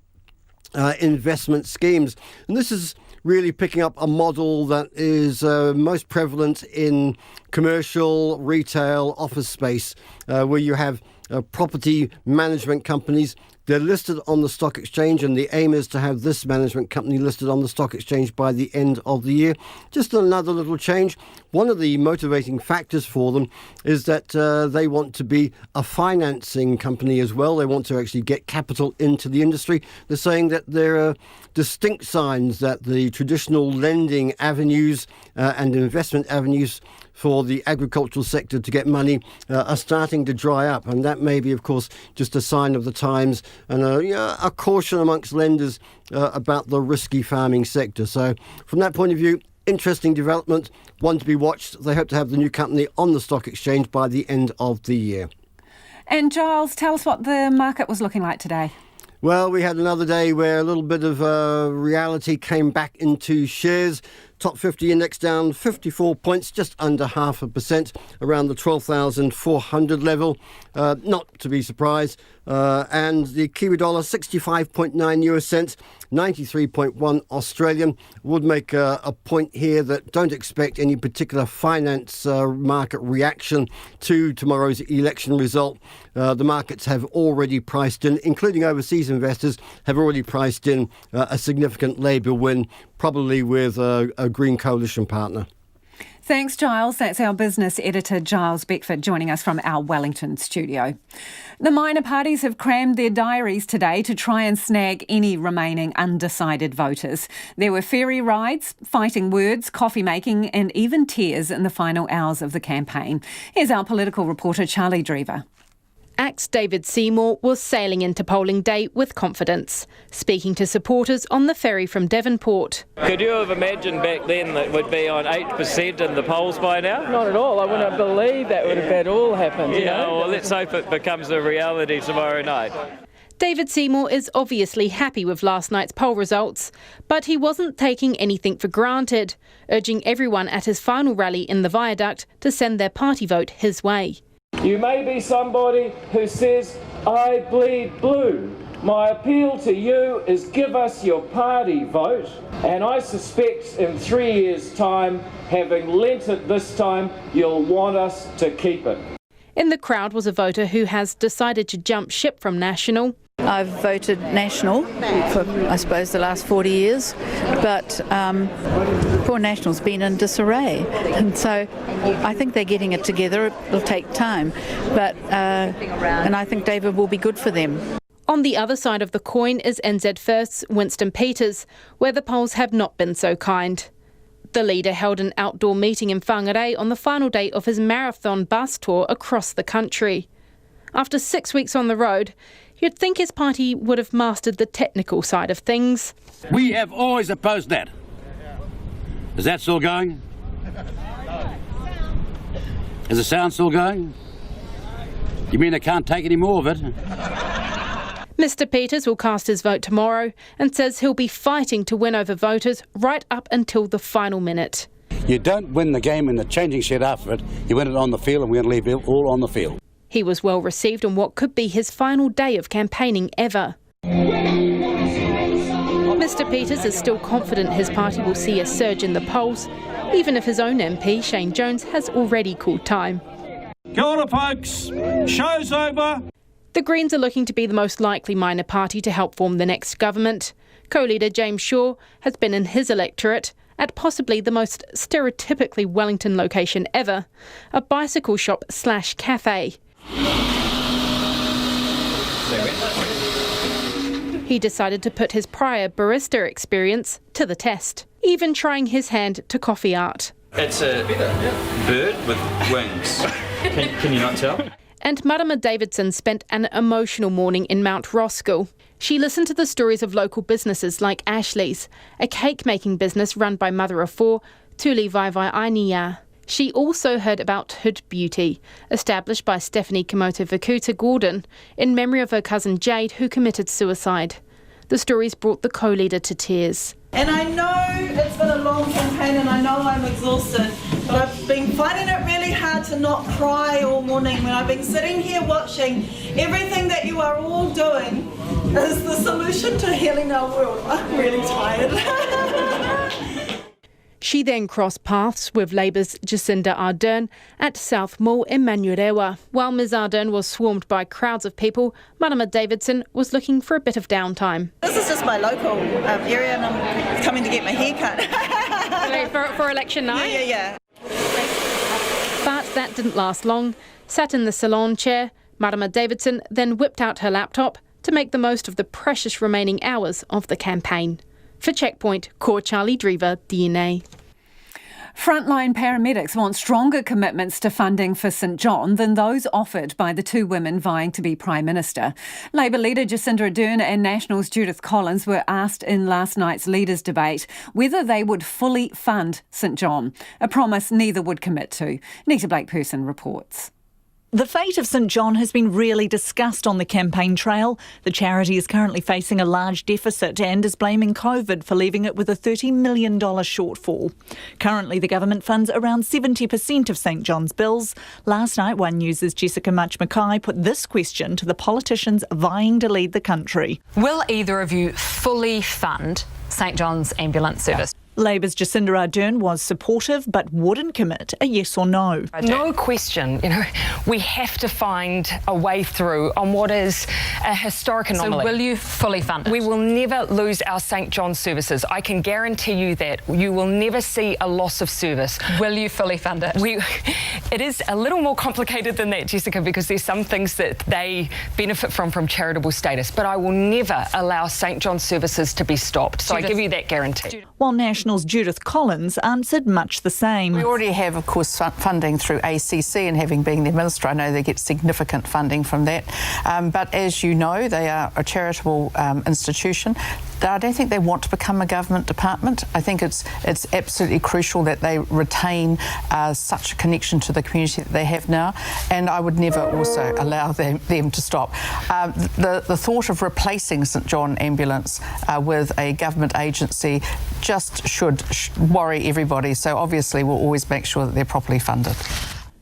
investment schemes. And this is really picking up a model that is most prevalent in commercial, retail, office space, where you have property management companies They're listed on the stock exchange, and the aim is to have this management company listed on the stock exchange by the end of the year. Just another little change. One of the motivating factors for them is that they want to be a financing company as well. They want to actually get capital into the industry. They're saying that there are distinct signs that the traditional lending avenues and investment avenues for the agricultural sector to get money are starting to dry up, and that may be, of course, just a sign of the times and a caution amongst lenders about the risky farming sector. So from that point of view, interesting development, one to be watched. They hope to have the new company on the stock exchange by the end of the year. And Giles, tell us what the market was looking like today. Well, we had another day where a little bit of reality came back into shares. Top 50 index down 54 points, just under 0.5%, around the 12,400 level. Not to be surprised. And the Kiwi dollar, 65.9 euro cents, 93.1 Australian. Would make a point here that don't expect any particular finance market reaction to tomorrow's election result. The markets have already priced in, including overseas investors, have already priced in a significant Labour win, probably with a Green coalition partner. Thanks, Giles. That's our business editor, Giles Beckford, joining us from our Wellington studio. The minor parties have crammed their diaries today to try and snag any remaining undecided voters. There were ferry rides, fighting words, coffee making and even tears in the final hours of the campaign. Here's our political reporter, Charlie Drever. ACT's David Seymour was sailing into polling day with confidence, speaking to supporters on the ferry from Devonport. Could you have imagined back then that we'd be on 8% in the polls by now? Not at all. I wouldn't believe that would have at all happened. Well, let's hope it becomes a reality tomorrow night. David Seymour is obviously happy with last night's poll results, but he wasn't taking anything for granted, urging everyone at his final rally in the Viaduct to send their party vote his way. You may be somebody who says, I bleed blue. My appeal to you is give us your party vote, and I suspect in 3 years' time, having lent it this time, you'll want us to keep it. In the crowd was a voter who has decided to jump ship from National. I've voted National for, I suppose, the last 40 years, but poor National's been in disarray, and so I think they're getting it together. It'll take time, but and I think David will be good for them. On the other side of the coin is NZ First's Winston Peters, where the polls have not been so kind. The leader held an outdoor meeting in Whangarei on the final day of his marathon bus tour across the country. After 6 weeks on the road, you'd think his party would have mastered the technical side of things. We have always opposed that. Is that still going? Is the sound still going? You mean they can't take any more of it? Mr Peters will cast his vote tomorrow and says he'll be fighting to win over voters right up until the final minute. You don't win the game in the changing shed after it. You win it on the field, and we're going to leave it all on the field. He was well received on what could be his final day of campaigning ever. Mr Peters is still confident his party will see a surge in the polls, even if his own MP, Shane Jones, has already called time. Kia ora, folks. Show's over. The Greens are looking to be the most likely minor party to help form the next government. Co-leader James Shaw has been in his electorate at possibly the most stereotypically Wellington location ever, a bicycle shop / cafe. He decided to put his prior barista experience to the test, even trying his hand to coffee art. It's a bird with wings. Can you not tell? And Marama Davidson spent an emotional morning in Mount Roskill. She listened to the stories of local businesses like Ashley's, a cake-making business run by mother of four, Tuli Vaivai Ainia. She also heard about Hood Beauty, established by Stephanie Komoto Vakuta Gordon, in memory of her cousin Jade, who committed suicide. The stories brought the co-leader to tears. And I know it's been a long campaign and I know I'm exhausted, but I've been finding it really hard to not cry all morning when I've been sitting here watching everything that you are all doing is the solution to healing our world. I'm really tired. She then crossed paths with Labour's Jacinda Ardern at South Mall in Manurewa. While Ms Ardern was swarmed by crowds of people, Marama Davidson was looking for a bit of downtime. This is just my local area and I'm coming to get my hair cut. for election night? Yeah. But that didn't last long. Sat in the salon chair, Marama Davidson then whipped out her laptop to make the most of the precious remaining hours of the campaign. For Checkpoint, Ko Charlie Drever, DNA. Frontline paramedics want stronger commitments to funding for St John than those offered by the two women vying to be Prime Minister. Labour leader Jacinda Ardern and Nationals Judith Collins were asked in last night's leaders' debate whether they would fully fund St John, a promise neither would commit to. Nita Blake-Person reports. The fate of St John has been really discussed on the campaign trail. The charity is currently facing a large deficit and is blaming COVID for leaving it with a $30 million shortfall. Currently, the government funds around 70% of St John's bills. Last night, One News' Jessica Mackay put this question to the politicians vying to lead the country. Will either of you fully fund St John's ambulance service? Labour's Jacinda Ardern was supportive but wouldn't commit a yes or no. No question, we have to find a way through on what is a historic anomaly. So will you fully fund it? We will never lose our St John's services. I can guarantee you that. You will never see a loss of service. Will you fully fund it? It is a little more complicated than that, Jessica, because there's some things that they benefit from charitable status, but I will never allow St John's services to be stopped. So I give you that guarantee. While Nationals' Judith Collins answered much the same. We already have, of course, funding through ACC, and having been their minister, I know they get significant funding from that. But as you know, they are a charitable institution. I don't think they want to become a government department. I think it's absolutely crucial that they retain such a connection to the community that they have now, and I would never also allow them to stop. The thought of replacing St John Ambulance with a government agency just should worry everybody, so obviously we'll always make sure that they're properly funded.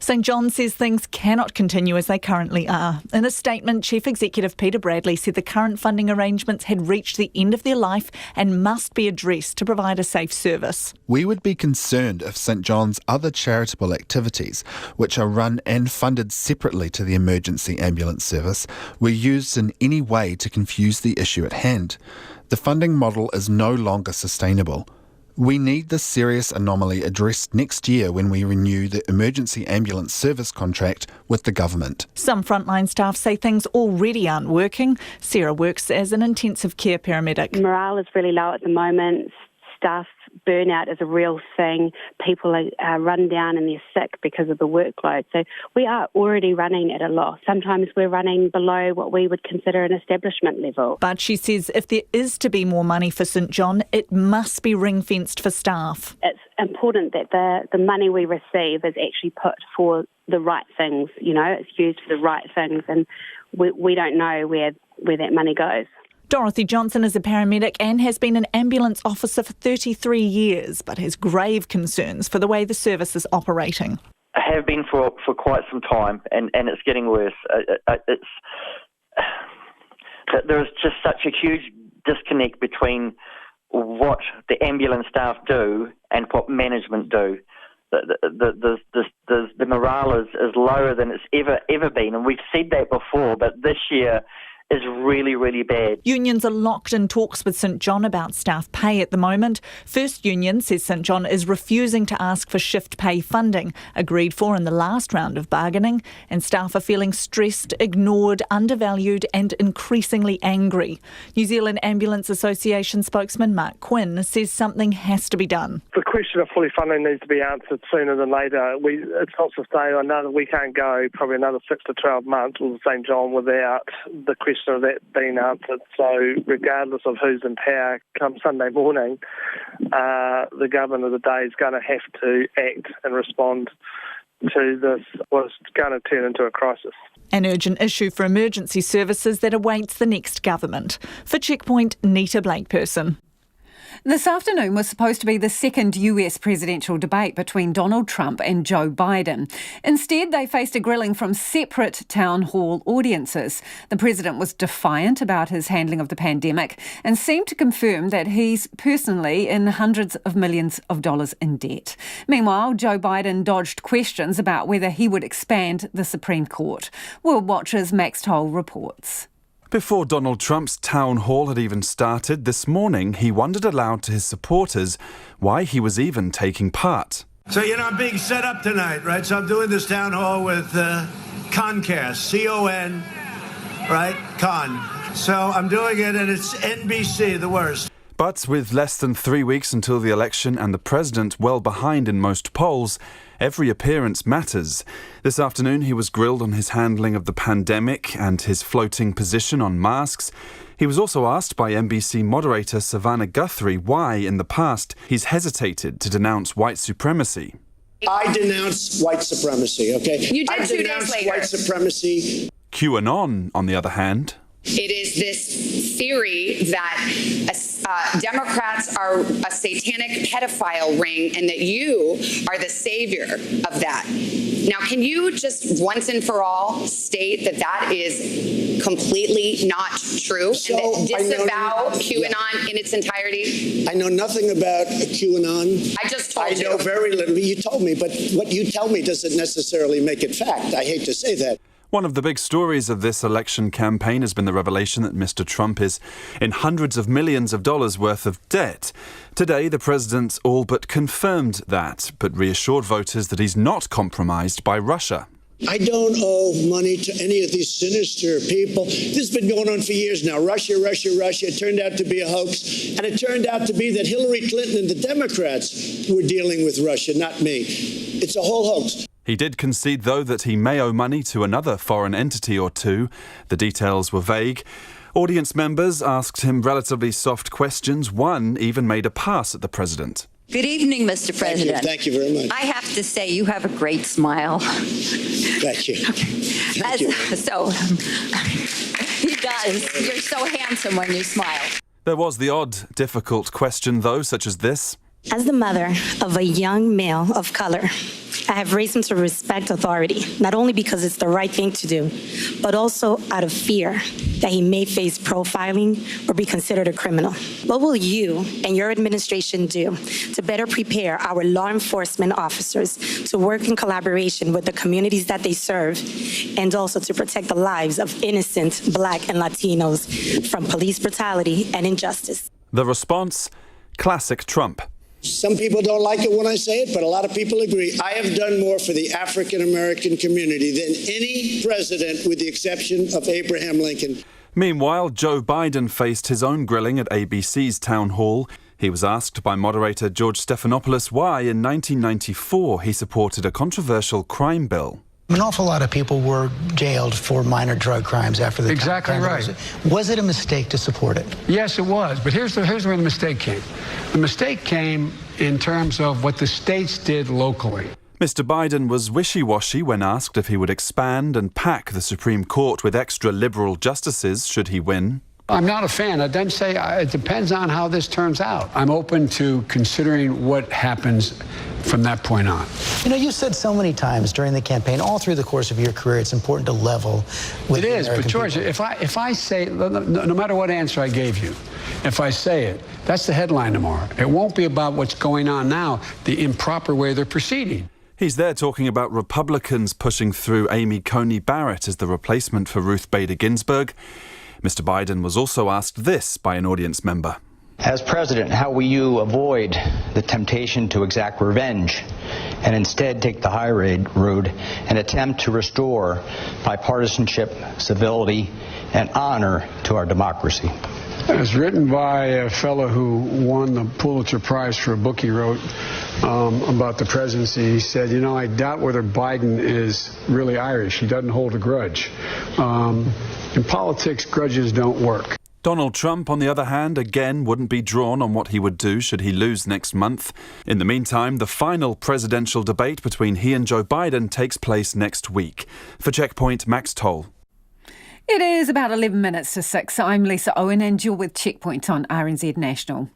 St John says things cannot continue as they currently are. In a statement, Chief Executive Peter Bradley said the current funding arrangements had reached the end of their life and must be addressed to provide a safe service. We would be concerned if St John's other charitable activities, which are run and funded separately to the emergency ambulance service, were used in any way to confuse the issue at hand. The funding model is no longer sustainable. We need this serious anomaly addressed next year when we renew the emergency ambulance service contract with the government. Some frontline staff say things already aren't working. Sarah works as an intensive care paramedic. Morale is really low at the moment. Staff burnout is a real thing. People are run down and they're sick because of the workload. So we are already running at a loss. Sometimes we're running below what we would consider an establishment level. But she says if there is to be more money for St John, it must be ring-fenced for staff. It's important that the money we receive is actually put for the right things. It's used for the right things, and we don't know where that money goes. Dorothy Johnson is a paramedic and has been an ambulance officer for 33 years, but has grave concerns for the way the service is operating. I have been for quite some time, and it's getting worse. There is just such a huge disconnect between what the ambulance staff do and what management do. The morale is lower than it's ever been, and we've said that before, but this year is really, really bad. Unions are locked in talks with St John about staff pay at the moment. First Union says St John is refusing to ask for shift pay funding, agreed for in the last round of bargaining, and staff are feeling stressed, ignored, undervalued and increasingly angry. New Zealand Ambulance Association spokesman Mark Quinn says something has to be done. The question of fully funding needs to be answered sooner than later. It's not sustainable. We can't go probably another 6 to 12 months with St John without the question of that being answered. So regardless of who's in power come Sunday morning, the government of the day is going to have to act and respond to this, what's going to turn into a crisis. An urgent issue for emergency services that awaits the next government. For Checkpoint, Nita Blake-Person. This afternoon was supposed to be the second US presidential debate between Donald Trump and Joe Biden. Instead, they faced a grilling from separate town hall audiences. The president was defiant about his handling of the pandemic and seemed to confirm that he's personally in hundreds of millions of dollars in debt. Meanwhile, Joe Biden dodged questions about whether he would expand the Supreme Court. World Watch's Max Toll reports. Before Donald Trump's town hall had even started, this morning he wondered aloud to his supporters why he was even taking part. So, I'm being set up tonight, right? So I'm doing this town hall with Concast, C-O-N, right? Con. So I'm doing it, and it's NBC, the worst. But with less than 3 weeks until the election and the president well behind in most polls, every appearance matters. This afternoon he was grilled on his handling of the pandemic and his floating position on masks. He was also asked by NBC moderator Savannah Guthrie why, in the past, he's hesitated to denounce white supremacy. I denounce white supremacy, okay? You did 2 days later. White supremacy. QAnon, on the other hand. It is this theory that Democrats are a satanic pedophile ring and that you are the savior of that. Now, can you just once and for all state that is completely not true and that disavow QAnon in its entirety? I know nothing about QAnon. I just told you. I know very little. You told me, but what you tell me doesn't necessarily make it fact. I hate to say that. One of the big stories of this election campaign has been the revelation that Mr. Trump is in hundreds of millions of dollars worth of debt. Today, the president all but confirmed that, but reassured voters that he's not compromised by Russia. I don't owe money to any of these sinister people. This has been going on for years now. Russia. It turned out to be a hoax. And it turned out to be that Hillary Clinton and the Democrats were dealing with Russia, not me. It's a whole hoax. He did concede, though, that he may owe money to another foreign entity or two. The details were vague. Audience members asked him relatively soft questions. One even made a pass at the president. Good evening, Mr. President. Thank you very much. I have to say, you have a great smile. Thank you. Thank you. So, he does. You're so handsome when you smile. There was the odd, difficult question, though, such as this. As the mother of a young male of color, I have reason to respect authority, not only because it's the right thing to do, but also out of fear that he may face profiling or be considered a criminal. What will you and your administration do to better prepare our law enforcement officers to work in collaboration with the communities that they serve, and also to protect the lives of innocent Black and Latinos from police brutality and injustice? The response? Classic Trump. Some people don't like it when I say it, but a lot of people agree. I have done more for the African American community than any president, with the exception of Abraham Lincoln. Meanwhile, Joe Biden faced his own grilling at ABC's town hall. He was asked by moderator George Stephanopoulos why, in 1994, he supported a controversial crime bill. An awful lot of people were jailed for minor drug crimes after the Exactly right. Was it a mistake to support it? Yes, it was. But here's where the mistake came. The mistake came in terms of what the states did locally. Mr. Biden was wishy-washy when asked if he would expand and pack the Supreme Court with extra liberal justices should he win. I'm not a fan. I then say it depends on how this turns out. I'm open to considering what happens from that point on. You know, you said so many times during the campaign, all through the course of your career, it's important to level with the American but George, people. if I say, no matter what answer I gave you, if I say it, that's the headline tomorrow. It won't be about what's going on now, the improper way they're proceeding. He's there talking about Republicans pushing through Amy Coney Barrett as the replacement for Ruth Bader Ginsburg. Mr. Biden was also asked this by an audience member. As president, how will you avoid the temptation to exact revenge and instead take the high road and attempt to restore bipartisanship, civility, and honor to our democracy? It was written by a fellow who won the Pulitzer Prize for a book he wrote about the presidency. He said, I doubt whether Biden is really Irish. He doesn't hold a grudge. In politics, grudges don't work. Donald Trump, on the other hand, again wouldn't be drawn on what he would do should he lose next month. In the meantime, the final presidential debate between he and Joe Biden takes place next week. For Checkpoint, Max Toll. It is about 11 minutes to 6. I'm Lisa Owen and you're with Checkpoint on RNZ National.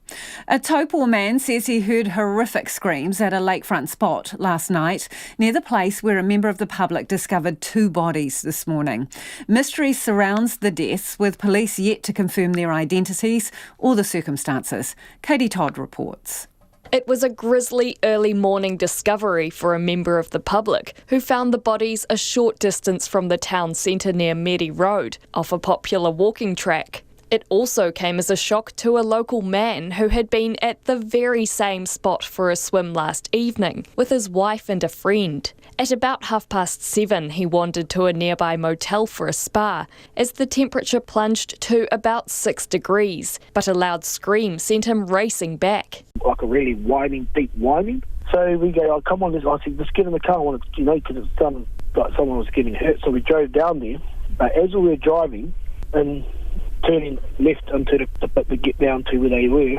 A Taupo man says he heard horrific screams at a lakefront spot last night near the place where a member of the public discovered 2 bodies this morning. Mystery surrounds the deaths, with police yet to confirm their identities or the circumstances. Katie Todd reports. It was a grisly early morning discovery for a member of the public who found the bodies a short distance from the town centre near Meri Road, off a popular walking track. It also came as a shock to a local man who had been at the very same spot for a swim last evening with his wife and a friend. At about 7:30, he wandered to a nearby motel for a spa as the temperature plunged to about 6 degrees, but a loud scream sent him racing back. Like a really whining, deep whining. So we go, oh, come on, I said, just get in the car, I want to, because it's done, like someone was getting hurt. So we drove down there, but as we were driving and turning left into the bit to get down to where they were,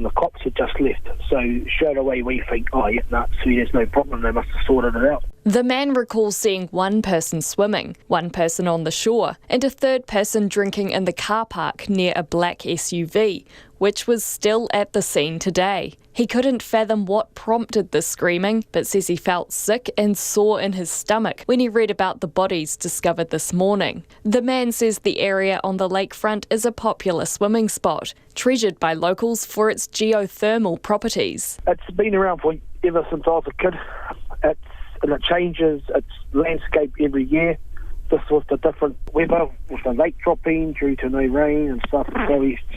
the cops had just left. So straight away we think, there's no problem, they must have sorted it out. The man recalls seeing one person swimming, one person on the shore, and a third person drinking in the car park near a black SUV, which was still at the scene today. He couldn't fathom what prompted the screaming, but says he felt sick and sore in his stomach when he read about the bodies discovered this morning. The man says the area on the lakefront is a popular swimming spot, treasured by locals for its geothermal properties. It's been around for ever since I was a kid. And it changes its landscape every year. This was the different weather, with the lake dropping due to no rain and stuff.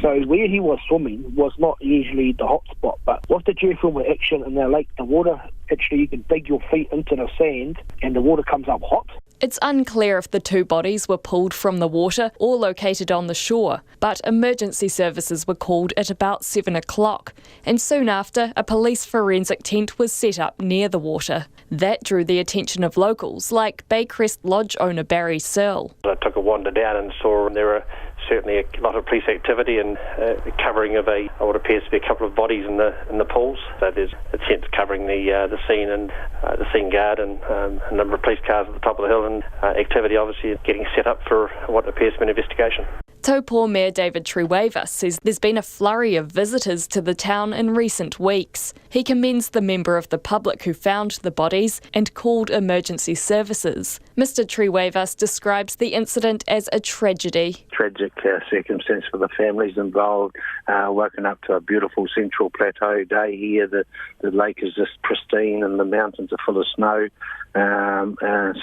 So where he was swimming was not usually the hot spot, but with the geothermal action in the lake, the water, actually you can dig your feet into the sand and the water comes up hot. It's unclear if the 2 bodies were pulled from the water or located on the shore, but emergency services were called at about 7 o'clock, and soon after, a police forensic tent was set up near the water. That drew the attention of locals, like Baycrest Lodge owner Barry Searle. I took a wander down and saw there were certainly a lot of police activity and the covering of what appears to be a couple of bodies in the pools. So there's a tent covering the scene and the scene guard and a number of police cars at the top of the hill, and activity obviously getting set up for what appears to be an investigation. Taupo Mayor David Truewaver says there's been a flurry of visitors to the town in recent weeks. He commends the member of the public who found the bodies and called emergency services. Mr Truewaver describes the incident as a tragedy. Tragic circumstance for the families involved. Woken up to a beautiful Central Plateau day here. The lake is just pristine and the mountains are full of snow.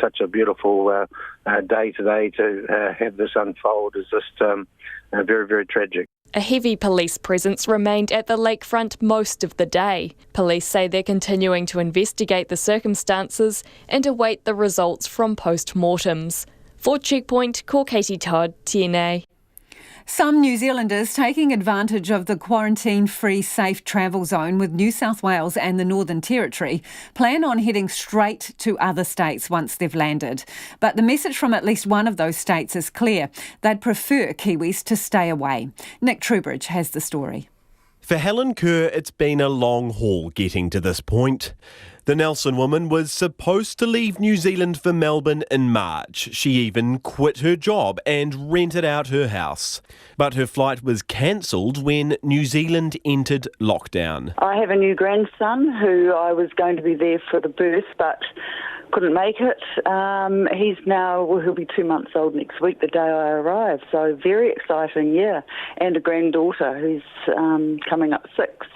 Such a beautiful day today to have this unfold is just very, very tragic. A heavy police presence remained at the lakefront most of the day. Police say they're continuing to investigate the circumstances and await the results from post-mortems. For Checkpoint, Katie Todd, TNA. Some New Zealanders taking advantage of the quarantine-free safe travel zone with New South Wales and the Northern Territory plan on heading straight to other states once they've landed. But the message from at least one of those states is clear. They'd prefer Kiwis to stay away. Nick Trubridge has the story. For Helen Kerr, it's been a long haul getting to this point. The Nelson woman was supposed to leave New Zealand for Melbourne in March. She even quit her job and rented out her house. But her flight was cancelled when New Zealand entered lockdown. I have a new grandson who I was going to be there for the birth, but couldn't make it. He'll be 2 months old next week, the day I arrive. So very exciting, yeah. And a granddaughter who's coming up 6.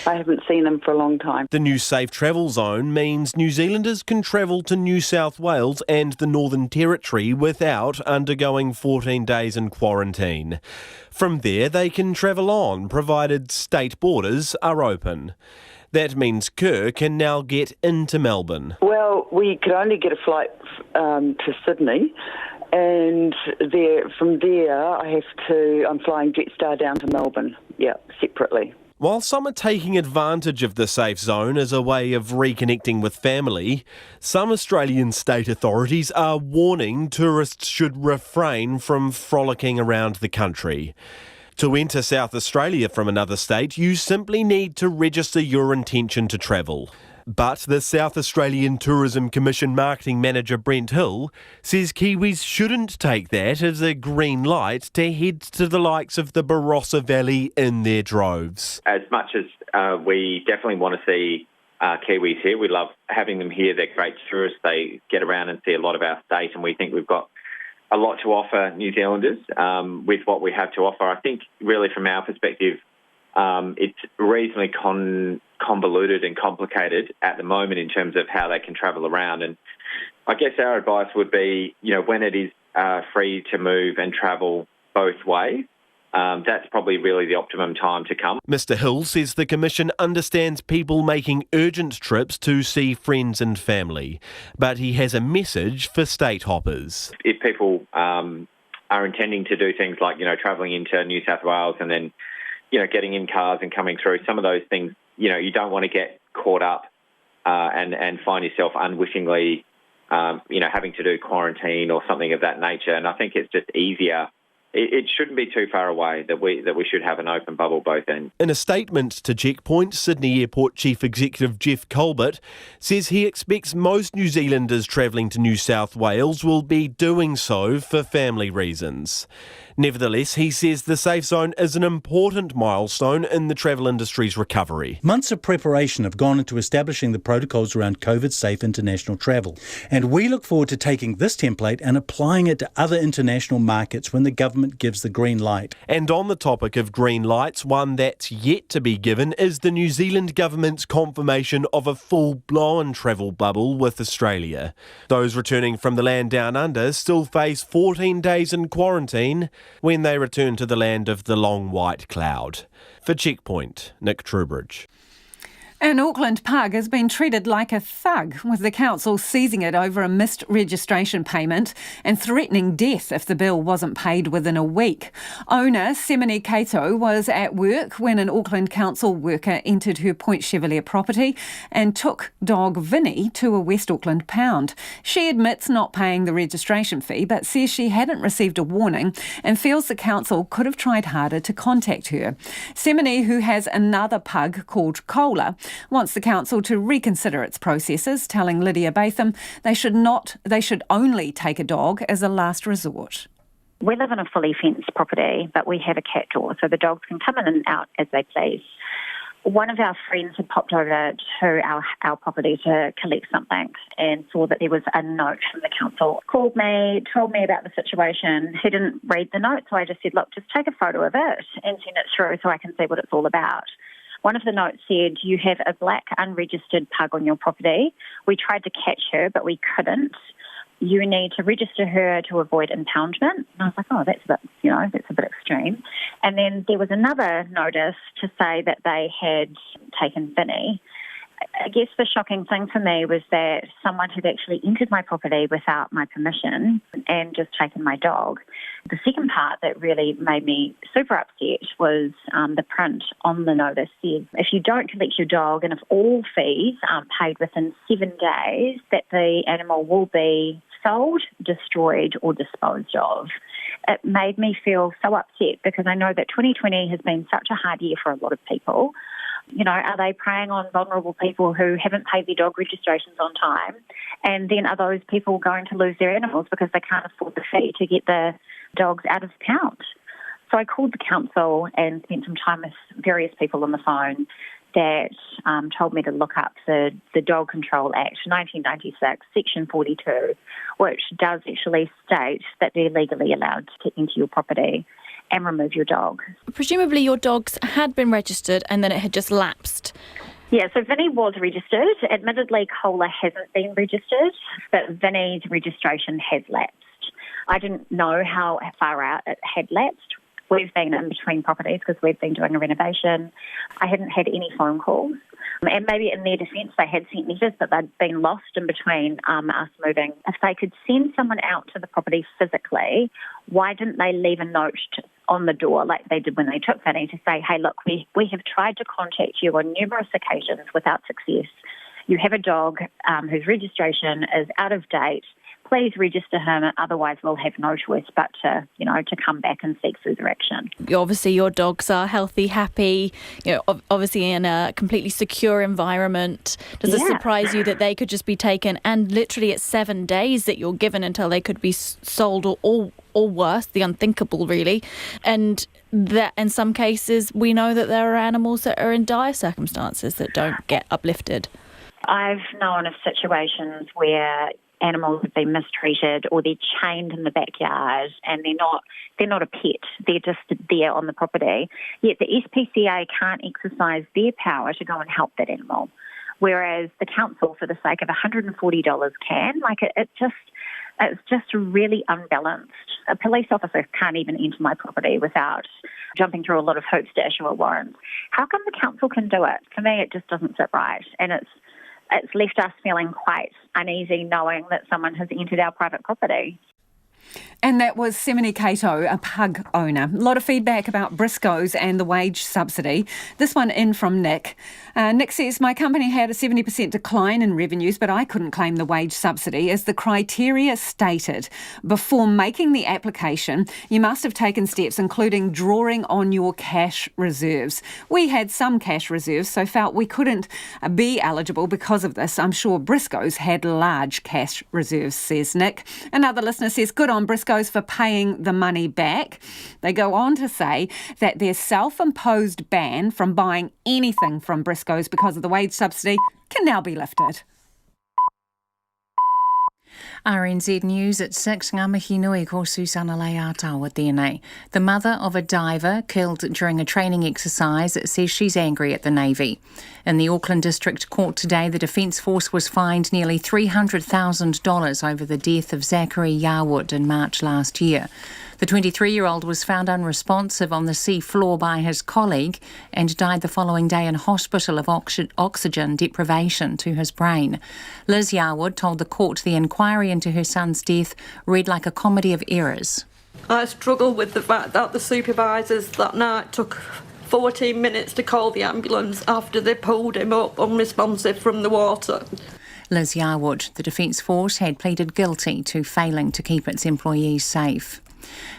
I haven't seen him for a long time. The new safe travel zone means New Zealanders can travel to New South Wales and the Northern Territory without undergoing 14 days in quarantine. From there, they can travel on, provided state borders are open. That means Kerr can now get into Melbourne. Well, we could only get a flight to Sydney, and from there I'm flying Jetstar down to Melbourne, separately. While some are taking advantage of the safe zone as a way of reconnecting with family, some Australian state authorities are warning tourists should refrain from frolicking around the country. To enter South Australia from another state, you simply need to register your intention to travel. But the South Australian Tourism Commission Marketing Manager Brent Hill says Kiwis shouldn't take that as a green light to head to the likes of the Barossa Valley in their droves. As much as we definitely want to see Kiwis here, we love having them here. They're great tourists. They get around and see a lot of our state, and we think we've got a lot to offer New Zealanders with what we have to offer. I think really from our perspective, it's reasonably convoluted and complicated at the moment in terms of how they can travel around. And I guess our advice would be, when it is free to move and travel both ways, that's probably really the optimum time to come. Mr Hill says the Commission understands people making urgent trips to see friends and family, but he has a message for state hoppers. If people are intending to do things like, travelling into New South Wales and then, getting in cars and coming through, some of those things, you don't want to get caught up and find yourself unwittingly, having to do quarantine or something of that nature. And I think it's just easier. It shouldn't be too far away that we should have an open bubble both ends. In a statement to Checkpoint, Sydney Airport Chief Executive Jeff Colbert says he expects most New Zealanders travelling to New South Wales will be doing so for family reasons. Nevertheless, he says the safe zone is an important milestone in the travel industry's recovery. Months of preparation have gone into establishing the protocols around COVID-safe international travel, and we look forward to taking this template and applying it to other international markets when the government gives the green light. And on the topic of green lights, one that's yet to be given is the New Zealand government's confirmation of a full-blown travel bubble with Australia. Those returning from the land down under still face 14 days in quarantine when they return to the land of the long white cloud. For Checkpoint, Nick Trubridge. An Auckland pug has been treated like a thug, with the council seizing it over a missed registration payment and threatening death if the bill wasn't paid within a week. Owner Semini Kato was at work when an Auckland council worker entered her Point Chevalier property and took dog Vinny to a West Auckland pound. She admits not paying the registration fee but says she hadn't received a warning and feels the council could have tried harder to contact her. Semini, who has another pug called Cola, wants the council to reconsider its processes, telling Lydia Batham they should only take a dog as a last resort. We live in a fully fenced property, but we have a cat door, so the dogs can come in and out as they please. One of our friends had popped over to our property to collect something and saw that there was a note from the council. Called me, told me about the situation. He didn't read the note, so I just said, look, just take a photo of it and send it through so I can see what it's all about. One of the notes said, you have a black unregistered pug on your property. We tried to catch her, but we couldn't. You need to register her to avoid impoundment. And I was like, oh, that's a bit extreme. And then there was another notice to say that they had taken Vinny. I guess the shocking thing for me was that someone had actually entered my property without my permission and just taken my dog. The second part that really made me super upset was the print on the notice said, if you don't collect your dog and if all fees aren't paid within 7 days, that the animal will be sold, destroyed or disposed of. It made me feel so upset because I know that 2020 has been such a hard year for a lot of people. Are they preying on vulnerable people who haven't paid their dog registrations on time? And then are those people going to lose their animals because they can't afford the fee to get the dogs out of the pound? So I called the council and spent some time with various people on the phone that told me to look up the Dog Control Act, 1996, Section 42, which does actually state that they're legally allowed to enter your property and remove your dog. Presumably your dogs had been registered and then it had just lapsed. Yeah, so Vinny was registered. Admittedly, Cola hasn't been registered, but Vinny's registration has lapsed. I didn't know how far out it had lapsed. We've been in between properties because we've been doing a renovation. I hadn't had any phone calls. And maybe in their defence, they had sent letters, but they'd been lost in between us moving. If they could send someone out to the property physically, why didn't they leave a note on the door like they did when they took Vinny to say, hey, look, we have tried to contact you on numerous occasions without success. You have a dog whose registration is out of date. please register him, otherwise we'll have no choice but to come back and seek further action. Obviously, your dogs are healthy, happy, obviously in a completely secure environment. Does it surprise you that they could just be taken, and literally it's 7 days that you're given until they could be sold, or worse, the unthinkable really, and that in some cases we know that there are animals that are in dire circumstances that don't get uplifted? I've known of situations where animals have been mistreated, or they're chained in the backyard and they're not a pet, they're just there on the property, yet the SPCA can't exercise their power to go and help that animal, whereas the council, for the sake of $140, can. It's just really unbalanced. A police officer can't even enter my property without jumping through a lot of hoops to issue a warrant. How come the council can do it? For me, it just doesn't sit right, and it's left us feeling quite uneasy knowing that someone has entered our private property. And that was Semini Cato, a pug owner. A lot of feedback about Briscoe's and the wage subsidy. This one in from Nick. Nick says, my company had a 70% decline in revenues, but I couldn't claim the wage subsidy as the criteria stated. Before making the application, you must have taken steps including drawing on your cash reserves. We had some cash reserves, so felt we couldn't be eligible because of this. I'm sure Briscoe's had large cash reserves, says Nick. Another listener says, good on Briscoe's for paying the money back. They go on to say that their self-imposed ban from buying anything from Briscoe's because of the wage subsidy can now be lifted. RNZ News at 6, ngā mihi nui ko Susana Leātawa tēnei. The mother of a diver killed during a training exercise says she's angry at the Navy. In the Auckland District Court today, the Defence Force was fined nearly $300,000 over the death of Zachary Yarwood in March last year. The 23-year-old was found unresponsive on the sea floor by his colleague and died the following day in hospital of oxygen deprivation to his brain. Liz Yarwood told the court the inquiry into her son's death read like a comedy of errors. I struggle with the fact that the supervisors that night took 14 minutes to call the ambulance after they pulled him up unresponsive from the water. Liz Yarwood, the Defence Force, had pleaded guilty to failing to keep its employees safe.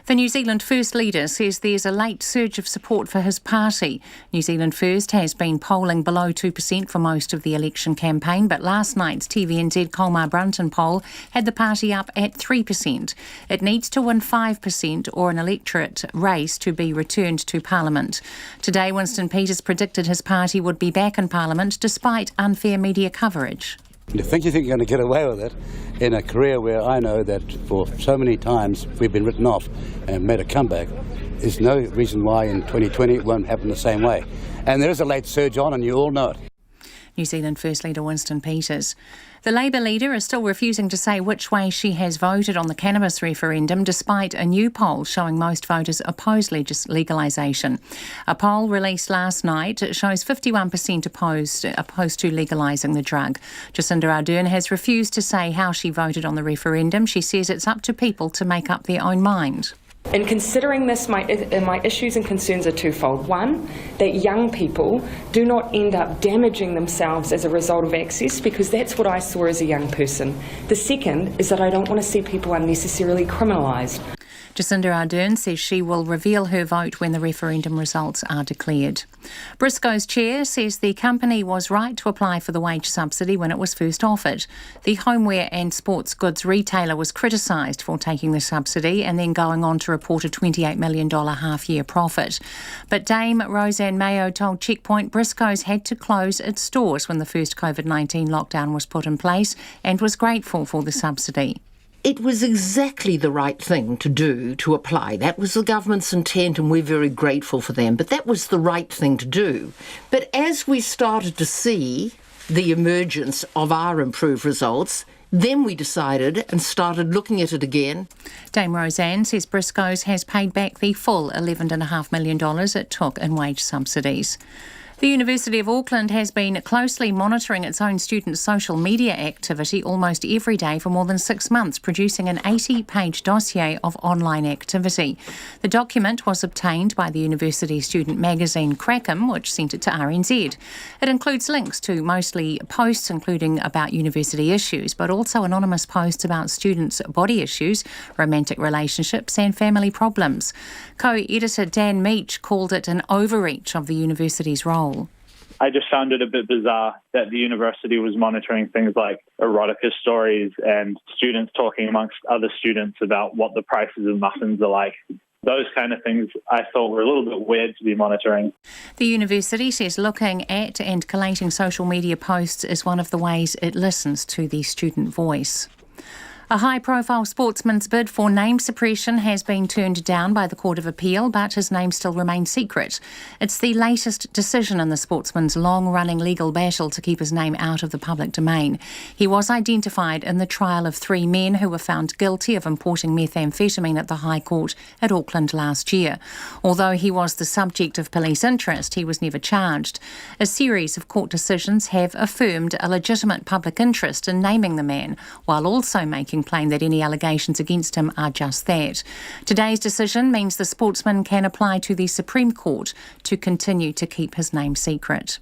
The New Zealand First leader says there's a late surge of support for his party. New Zealand First has been polling below 2% for most of the election campaign, but last night's TVNZ Colmar Brunton poll had the party up at 3%. It needs to win 5% or an electorate race to be returned to Parliament. Today, Winston Peters predicted his party would be back in Parliament despite unfair media coverage. You think you're going to get away with it in a career where I know that for so many times we've been written off and made a comeback. There's no reason why in 2020 it won't happen the same way. And there is a late surge on, and you all know it. New Zealand First Leader Winston Peters. The Labour leader is still refusing to say which way she has voted on the cannabis referendum, despite a new poll showing most voters oppose legalisation. A poll released last night shows 51% opposed to legalising the drug. Jacinda Ardern has refused to say how she voted on the referendum. She says it's up to people to make up their own mind. In considering this, my issues and concerns are twofold. One, that young people do not end up damaging themselves as a result of access, because that's what I saw as a young person. The second is that I don't want to see people unnecessarily criminalised. Jacinda Ardern says she will reveal her vote when the referendum results are declared. Briscoe's chair says the company was right to apply for the wage subsidy when it was first offered. The homeware and sports goods retailer was criticised for taking the subsidy and then going on to report a $28 million half-year profit. But Dame Roseanne Mayo told Checkpoint Briscoe's had to close its stores when the first COVID-19 lockdown was put in place and was grateful for the subsidy. It was exactly the right thing to do, to apply. That was the government's intent, and we're very grateful for them. But that was the right thing to do. But as we started to see the emergence of our improved results, then we decided and started looking at it again. Dame Roseanne says Briscoe's has paid back the full $11.5 million it took in wage subsidies. The University of Auckland has been closely monitoring its own students' social media activity almost every day for more than 6 months, producing an 80-page dossier of online activity. The document was obtained by the university student magazine Crackham, which sent it to RNZ. It includes links to mostly posts including about university issues, but also anonymous posts about students' body issues, romantic relationships and family problems. Co-editor Dan Meach called it an overreach of the university's role. I just found it a bit bizarre that the university was monitoring things like erotica stories and students talking amongst other students about what the prices of muffins are like. Those kind of things I thought were a little bit weird to be monitoring. The university says looking at and collating social media posts is one of the ways it listens to the student voice. A high-profile sportsman's bid for name suppression has been turned down by the Court of Appeal, but his name still remains secret. It's the latest decision in the sportsman's long-running legal battle to keep his name out of the public domain. He was identified in the trial of 3 men who were found guilty of importing methamphetamine at the High Court at Auckland last year. Although he was the subject of police interest, he was never charged. A series of court decisions have affirmed a legitimate public interest in naming the man, while also making plain that any allegations against him are just that. Today's decision means the sportsman can apply to the Supreme Court to continue to keep his name secret.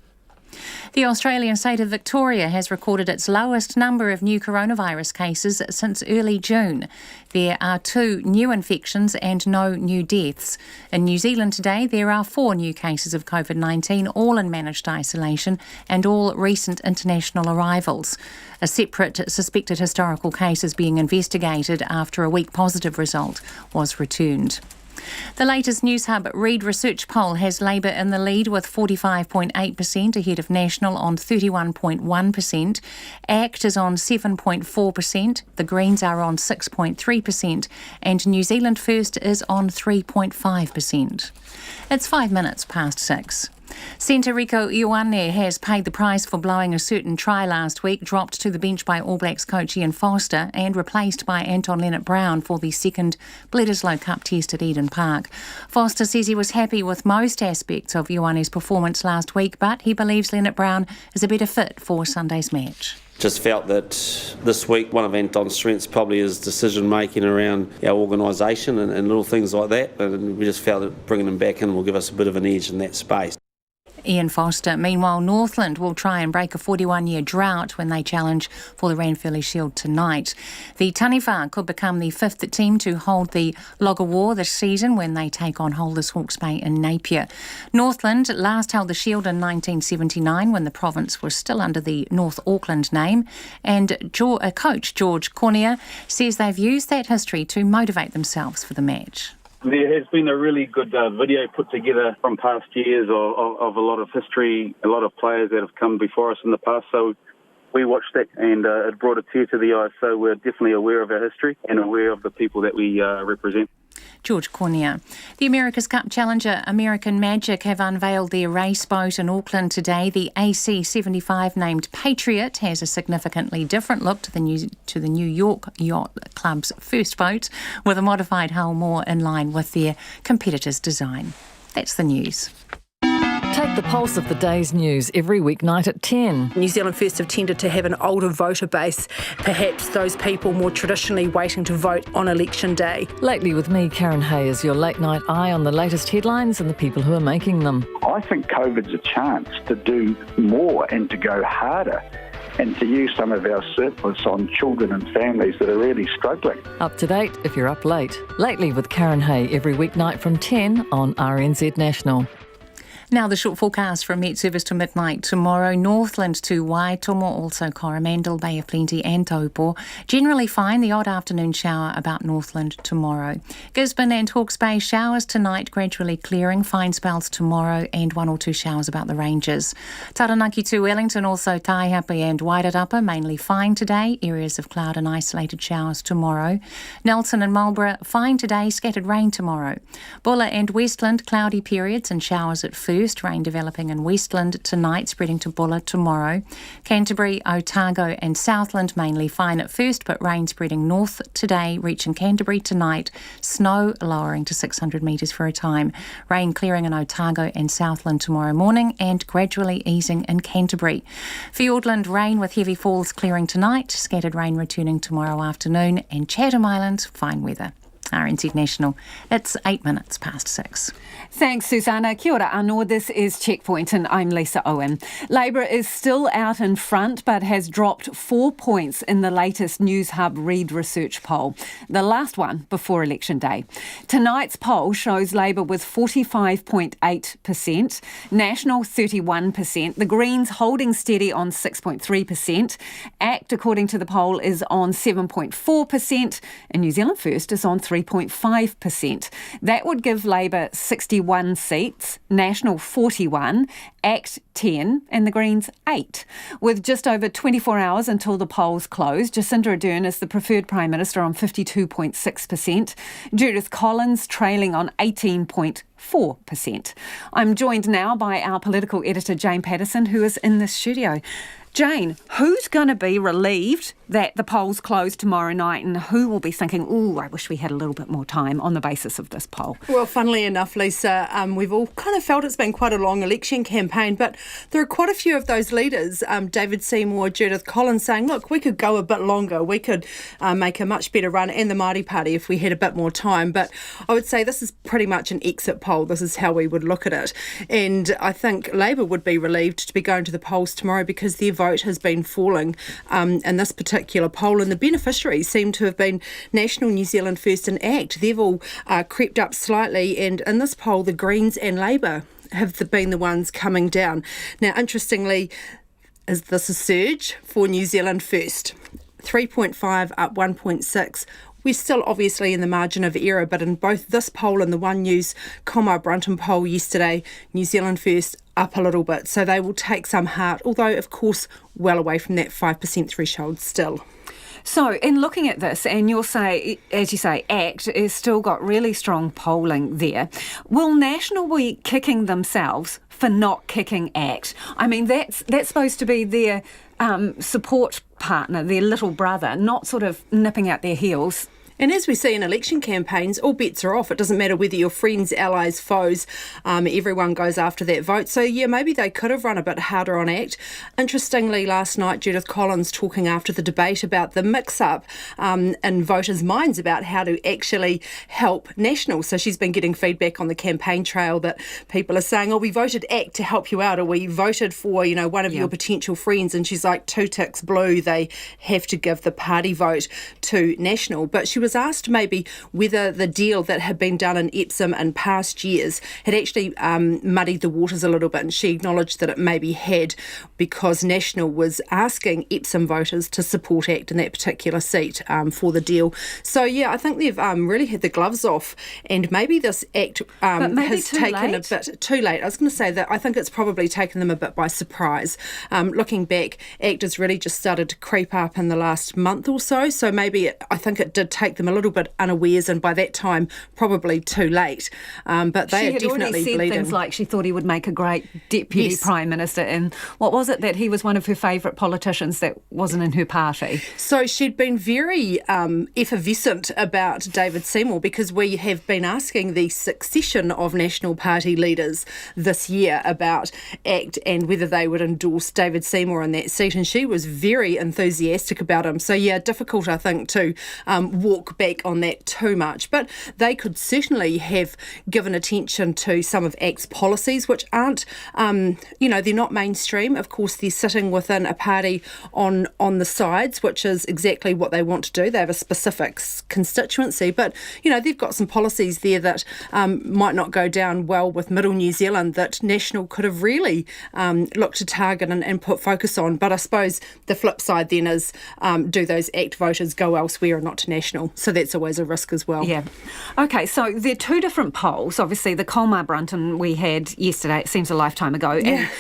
The Australian state of Victoria has recorded its lowest number of new coronavirus cases since early June. There are 2 new infections and no new deaths. In New Zealand today, there are 4 new cases of COVID-19, all in managed isolation and all recent international arrivals. A separate suspected historical case is being investigated after a weak positive result was returned. The latest News Hub Reid Research poll has Labour in the lead with 45.8% ahead of National on 31.1%. ACT is on 7.4%, the Greens are on 6.3% and New Zealand First is on 3.5%. It's 5 minutes past 6. Centre Rico Ioane has paid the price for blowing a certain try last week, dropped to the bench by All Blacks coach Ian Foster and replaced by Anton Leonard-Brown for the second Bledisloe Cup test at Eden Park. Foster says he was happy with most aspects of Ioane's performance last week, but he believes Leonard-Brown is a better fit for Sunday's match. Just felt that this week one of Anton's strengths probably is decision making around our organisation and little things like that, and we just felt that bringing him back in will give us a bit of an edge in that space. Ian Foster. Meanwhile, Northland will try and break a 41-year drought when they challenge for the Ranfurly Shield tonight. The Taniwha could become the 5th team to hold the Log of War this season when they take on holders Hawke's Bay in Napier. Northland last held the Shield in 1979 when the province was still under the North Auckland name, and coach George Cornier says they've used that history to motivate themselves for the match. There has been a really good video put together from past years of a lot of history, a lot of players that have come before us in the past. So we watched that and it brought a tear to the eye. So we're definitely aware of our history and aware of the people that we represent. George Cornier. The America's Cup challenger American Magic have unveiled their race boat in Auckland today. The AC-75 named Patriot has a significantly different look to the New York Yacht Club's first boat, with a modified hull more in line with their competitor's design. That's the news. Take the pulse of the day's news every weeknight at 10. New Zealand First have tended to have an older voter base, perhaps those people more traditionally waiting to vote on election day. Lately with me, Karen Hay, is your late night eye on the latest headlines and the people who are making them. I think COVID's a chance to do more and to go harder and to use some of our surplus on children and families that are really struggling. Up to date if you're up late. Lately with Karen Hay every weeknight from 10 on RNZ National. Now the short forecast from Met Service to midnight tomorrow. Northland to Waitomo, also Coromandel, Bay of Plenty and Taupo. Generally fine, the odd afternoon shower about Northland tomorrow. Gisborne and Hawke's Bay showers tonight, gradually clearing. Fine spells tomorrow and 1 or 2 showers about the ranges. Taranaki to Wellington, also Taihape and Wairarapa, mainly fine today. Areas of cloud and isolated showers tomorrow. Nelson and Marlborough, fine today, scattered rain tomorrow. Bulla and Westland, cloudy periods and showers at first. first, rain developing in Westland tonight, spreading to Bulla tomorrow. Canterbury, Otago and Southland mainly fine at first, but rain spreading north today, reaching Canterbury tonight. Snow lowering to 600 metres for a time. Rain clearing in Otago and Southland tomorrow morning and gradually easing in Canterbury. Fiordland, rain with heavy falls clearing tonight. Scattered rain returning tomorrow afternoon. And Chatham Islands, fine weather. RNZ National, it's 8 minutes past 6. Thanks, Susanna. Kia ora anō. This is Checkpoint and I'm Lisa Owen. Labour is still out in front but has dropped 4 points in the latest News Hub Reid Research poll, the last one before Election Day. Tonight's poll shows Labour with 45.8%, National 31%, the Greens holding steady on 6.3%, ACT, according to the poll, is on 7.4%, and New Zealand First is on 3.5%. That would give Labour 61 seats, National 41, ACT 10 and the Greens 8. With just over 24 hours until the polls close, Jacinda Ardern is the preferred Prime Minister on 52.6%, Judith Collins trailing on 18.4%. I'm joined now by our political editor Jane Patterson, who is in the studio. Jane, who's going to be relieved that the polls close tomorrow night and who will be thinking, ooh, I wish we had a little bit more time on the basis of this poll? Well, funnily enough, Lisa, we've all kind of felt it's been quite a long election campaign, but there are quite a few of those leaders, David Seymour, Judith Collins, saying, look, we could go a bit longer, we could make a much better run, and the Māori Party if we had a bit more time. But I would say this is pretty much an exit poll. This is how we would look at it. And I think Labour would be relieved to be going to the polls tomorrow because their vote has been falling in this particular poll, and the beneficiaries seem to have been National, New Zealand First and ACT. They've all crept up slightly, and in this poll the Greens and Labour have been the ones coming down. Now, interestingly, is this a surge for New Zealand First? 3.5 up 1.6. We're still obviously in the margin of error, but in both this poll and the One News Comma Brunton poll yesterday, New Zealand First up a little bit. So they will take some heart, although, of course, well away from that 5% threshold still. So, in looking at this, and you'll say, as you say, ACT has still got really strong polling there. Will National be kicking themselves for not kicking ACT? I mean, that's supposed to be their support partner, their little brother, not sort of nipping at their heels. And as we see in election campaigns, all bets are off. It doesn't matter whether you're friends, allies, foes, everyone goes after that vote. So, yeah, maybe they could have run a bit harder on ACT. Interestingly, last night, Judith Collins talking after the debate about the mix-up in voters' minds about how to actually help National. So she's been getting feedback on the campaign trail that people are saying, oh, we voted ACT to help you out, or we voted for, one of your potential friends. And she's like, 2 ticks blue, they have to give the party vote to National. But she was asked maybe whether the deal that had been done in Epsom in past years had actually muddied the waters a little bit, and she acknowledged that it maybe had, because National was asking Epsom voters to support ACT in that particular seat for the deal. So, yeah, I think they've really had the gloves off, and maybe this ACT has taken a bit too late. I was going to say that I think it's probably taken them a bit by surprise. Looking back, ACT has really just started to creep up in the last month or so, so maybe I think it did take them a little bit unawares, and by that time probably too late. But they are definitely bleeding. She had already said things like she thought he would make a great deputy Prime Minister, and what was it, that he was one of her favourite politicians that wasn't in her party? So she'd been very effervescent about David Seymour, because we have been asking the succession of National Party leaders this year about ACT and whether they would endorse David Seymour in that seat, and she was very enthusiastic about him. So, yeah, difficult, I think, to walk back on that too much, but they could certainly have given attention to some of ACT's policies, which aren't, they're not mainstream. Of course, they're sitting within a party on the sides, which is exactly what they want to do. They have a specific constituency, but, they've got some policies there that might not go down well with Middle New Zealand that National could have really looked to target and put focus on. But I suppose the flip side then is, do those ACT voters go elsewhere and not to National? So that's always a risk as well. Yeah. Okay, so there are two different polls. Obviously, the Colmar Brunton we had yesterday, it seems a lifetime ago,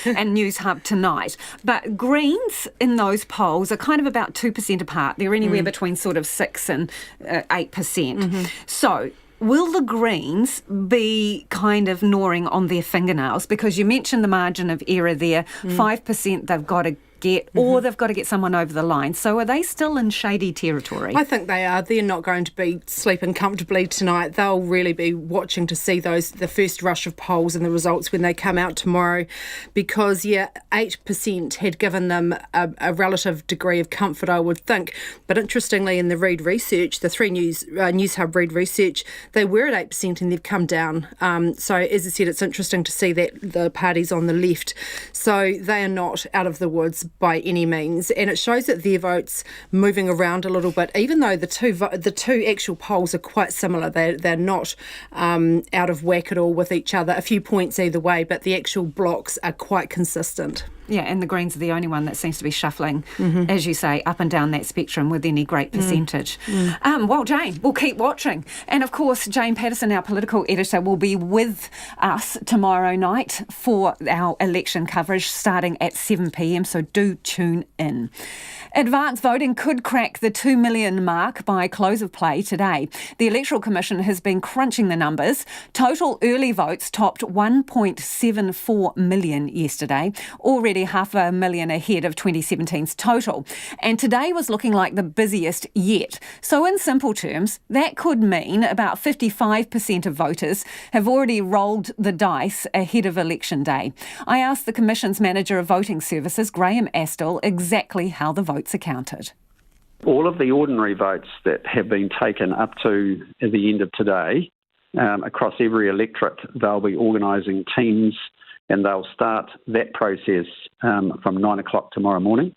and News Hub tonight. But Greens in those polls are kind of about 2% apart. They're anywhere between sort of 6 and 8%. Mm-hmm. So Will the Greens be kind of gnawing on their fingernails? Because you mentioned the margin of error there, 5% they've got to get, or they've got to get someone over the line. So are they still in shady territory? I think they are. They're not going to be sleeping comfortably tonight. They'll really be watching to see the first rush of polls and the results when they come out tomorrow, because 8% had given them a relative degree of comfort, I would think. But interestingly, in the Reid research, the 3 News Hub Reid research, they were at 8% and they've come down. So as I said, it's interesting to see that the parties on the left, so they are not out of the woods by any means, and it shows that their votes moving around a little bit, even though the two actual polls are quite similar. They're not out of whack at all with each other, a few points either way, but the actual blocks are quite consistent. Yeah, and the Greens are the only one that seems to be shuffling, as you say, up and down that spectrum with any great percentage. Well, Jane, we'll keep watching. And of course, Jane Patterson, our political editor, will be with us tomorrow night for our election coverage starting at 7 p.m, so do tune in. Advance voting could crack the 2 million mark by close of play today. The Electoral Commission has been crunching the numbers. Total early votes topped 1.74 million yesterday, already 500,000 ahead of 2017's total. And today was looking like the busiest yet. So in simple terms, that could mean about 55% of voters have already rolled the dice ahead of election day. I asked the Commission's Manager of Voting Services, Graham Astle, exactly how the votes are counted. All of the ordinary votes that have been taken up to the end of today, across every electorate, they'll be organising teams and they'll start that process from 9 o'clock tomorrow morning,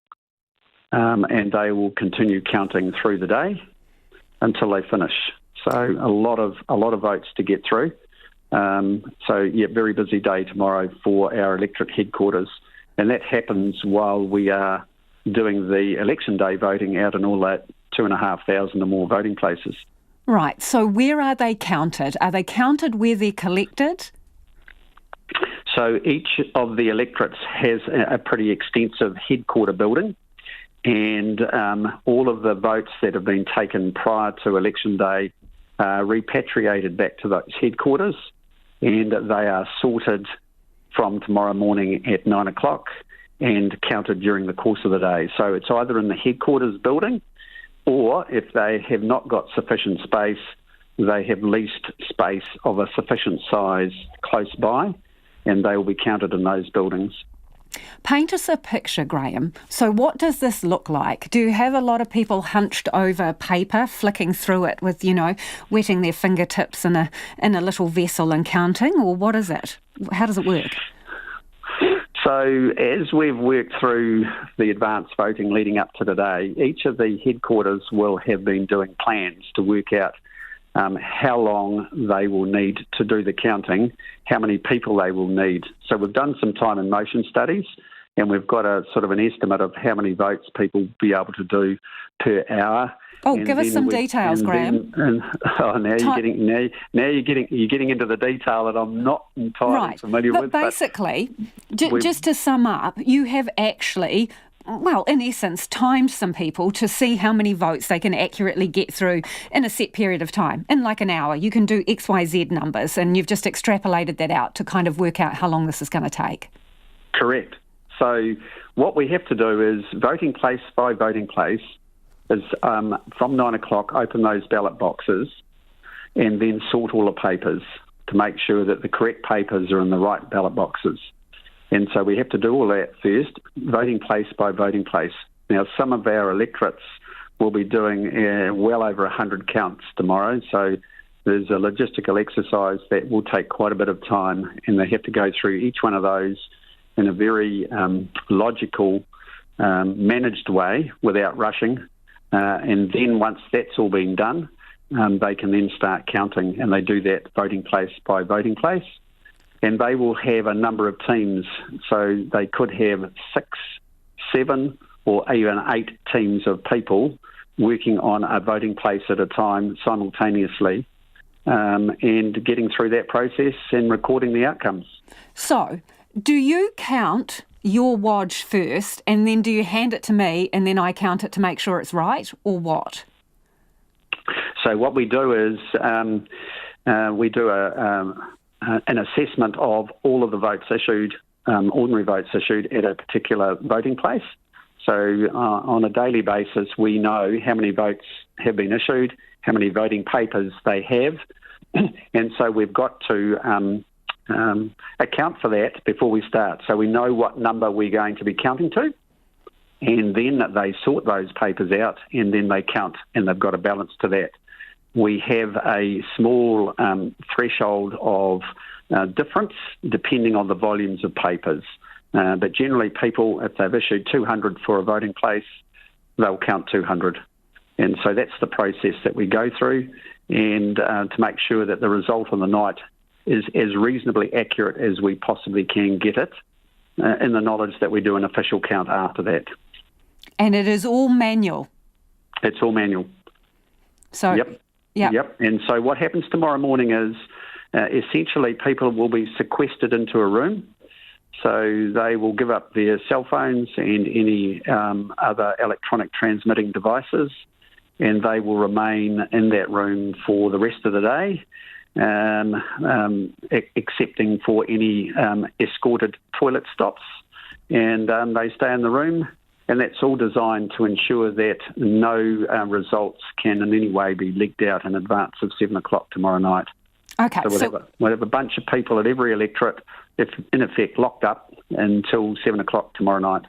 and they will continue counting through the day until they finish. So a lot of votes to get through. Very busy day tomorrow for our electorate headquarters, and that happens while we are doing the election day voting out in all that 2,500 or more voting places. Right, so where are they counted? Are they counted where they're collected? So each of the electorates has a pretty extensive headquarter building, and all of the votes that have been taken prior to election day are repatriated back to those headquarters, and they are sorted from tomorrow morning at 9 o'clock and counted during the course of the day. So it's either in the headquarters building, or if they have not got sufficient space, they have leased space of a sufficient size close by, and they will be counted in those buildings. Paint us a picture, Graham. So what does this look like? Do you have a lot of people hunched over paper, flicking through it with, wetting their fingertips in a little vessel and counting, or what is it? How does it work? So as we've worked through the advanced voting leading up to today, each of the headquarters will have been doing plans to work out how long they will need to do the counting, how many people they will need. So we've done some time and motion studies, and we've got a sort of an estimate of how many votes people will be able to do per hour. Oh, give us some details, Graham. You're getting into the detail that I'm not entirely familiar with. But basically, just to sum up, you have actually, in essence, timed some people to see how many votes they can accurately get through in a set period of time. In like an hour, you can do XYZ numbers, and you've just extrapolated that out to kind of work out how long this is going to take. Correct. So what we have to do is voting place by voting place is from 9 o'clock, open those ballot boxes and then sort all the papers to make sure that the correct papers are in the right ballot boxes. And so we have to do all that first, voting place by voting place. Now, some of our electorates will be doing well over 100 counts tomorrow, so there's a logistical exercise that will take quite a bit of time, and they have to go through each one of those in a very logical, managed way without rushing. And then once that's all been done, they can then start counting, and they do that voting place by voting place. And they will have a number of teams, so they could have 6, 7 or even 8 teams of people working on a voting place at a time simultaneously, and getting through that process and recording the outcomes. So, do you count your wodge first, and then do you hand it to me, and then I count it to make sure it's right, or what? So what we do is we do an assessment of all of the votes issued, ordinary votes issued at a particular voting place. So on a daily basis, we know how many votes have been issued, how many voting papers they have, and so we've got to account for that before we start. So we know what number we're going to be counting to, and then they sort those papers out, and then they count, and they've got a balance to that. We have a small threshold of difference depending on the volumes of papers. But generally people, if they've issued 200 for a voting place, they'll count 200. And so that's the process that we go through, and to make sure that the result on the night is as reasonably accurate as we possibly can get it, in the knowledge that we do an official count after that. And it is all manual? It's all manual. So, Yep. And so what happens tomorrow morning is essentially people will be sequestered into a room. So they will give up their cell phones and any other electronic transmitting devices, and they will remain in that room for the rest of the day, excepting for any escorted toilet stops. And they stay in the room, and that's all designed to ensure that no results can in any way be leaked out in advance of 7 o'clock tomorrow night. Okay, so we'll have a bunch of people at every electorate, if in effect locked up until 7 o'clock tomorrow night.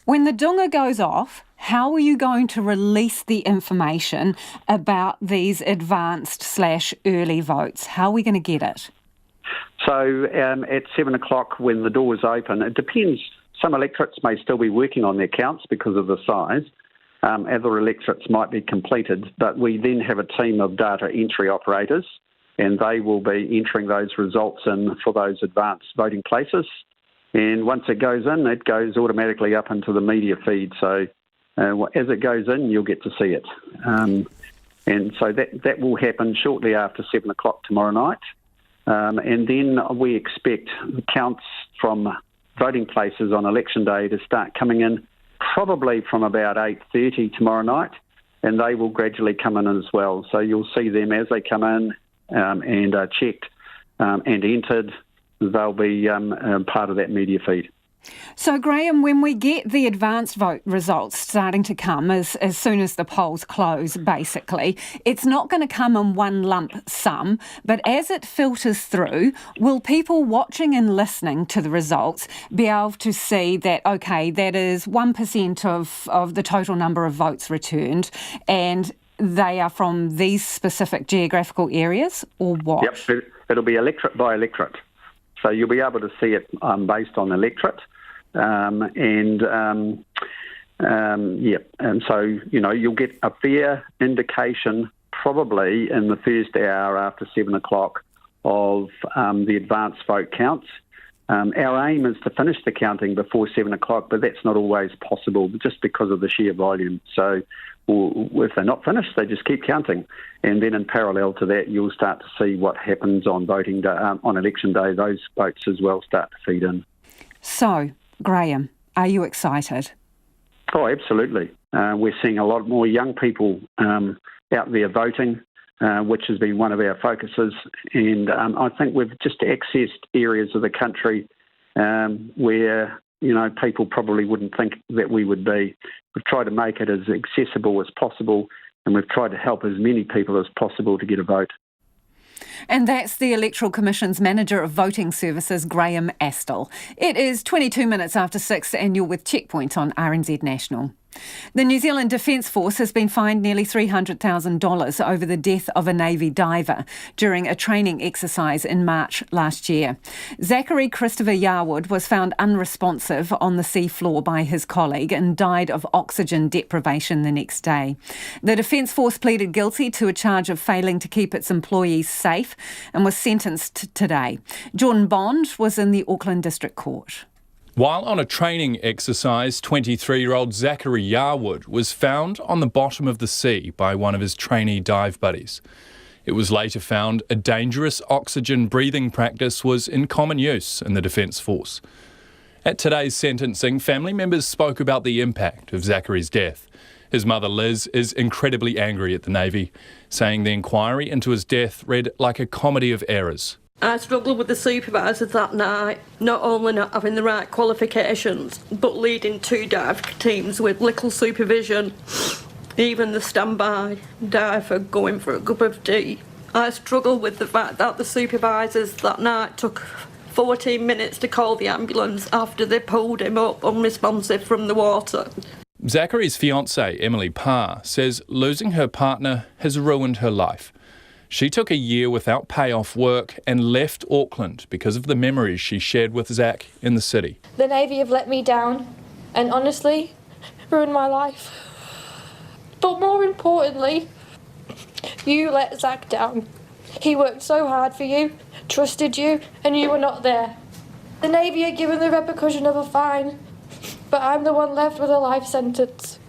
When the dunga goes off, how are you going to release the information about these advanced/early votes? How are we going to get it? So at 7 o'clock when the doors open, it depends. Some electorates may still be working on their counts because of the size. Other electorates might be completed, but we then have a team of data entry operators, and they will be entering those results in for those advanced voting places. And once it goes in, it goes automatically up into the media feed. So as it goes in, you'll get to see it. And so that will happen shortly after 7 o'clock tomorrow night. And then we expect the counts from voting places on election day to start coming in probably from about 8:30 tomorrow night, and they will gradually come in as well. So you'll see them as they come in and are checked and entered. They'll be part of that media feed. So, Graham, when we get the advanced vote results starting to come as soon as the polls close, basically, it's not going to come in one lump sum, but as it filters through, will people watching and listening to the results be able to see that, OK, that is 1% of the total number of votes returned, and they are from these specific geographical areas, or what? Yep, it'll be electorate by electorate. So you'll be able to see it based on electorate. And so, you'll get a fair indication probably in the first hour after 7 o'clock of the advanced vote counts. Our aim is to finish the counting before 7 o'clock, but that's not always possible just because of the sheer volume. So if they're not finished, they just keep counting. And then in parallel to that, you'll start to see what happens on voting day, on election day. Those votes as well start to feed in. So, Graham, are you excited? Oh, absolutely. We're seeing a lot more young people out there voting, which has been one of our focuses. And I think we've just accessed areas of the country where, people probably wouldn't think that we would be. We've tried to make it as accessible as possible, and we've tried to help as many people as possible to get a vote. And that's the Electoral Commission's Manager of Voting Services, Graham Astle. It is 22 minutes after 6 and you're with Checkpoint on RNZ National. The New Zealand Defence Force has been fined nearly $300,000 over the death of a Navy diver during a training exercise in March last year. Zachary Christopher Yarwood was found unresponsive on the sea floor by his colleague and died of oxygen deprivation the next day. The Defence Force pleaded guilty to a charge of failing to keep its employees safe and was sentenced today. Jordan Bond was in the Auckland District Court. While on a training exercise, 23-year-old Zachary Yarwood was found on the bottom of the sea by one of his trainee dive buddies. It was later found a dangerous oxygen breathing practice was in common use in the Defence Force. At today's sentencing, family members spoke about the impact of Zachary's death His mother Liz is incredibly angry at the Navy, saying the inquiry into his death read like a comedy of errors. I struggled with the supervisors that night, not only not having the right qualifications, but leading 2 dive teams with little supervision, even the standby diver going for a cup of tea. I struggled with the fact that the supervisors that night took 14 minutes to call the ambulance after they pulled him up unresponsive from the water. Zachary's fiancée, Emily Parr, says losing her partner has ruined her life. She took a year without pay off work and left Auckland because of the memories she shared with Zach in the city. The Navy have let me down and honestly ruined my life. But more importantly, you let Zach down. He worked so hard for you, trusted you, and you were not there. The Navy are given the repercussion of a fine, but I'm the one left with a life sentence.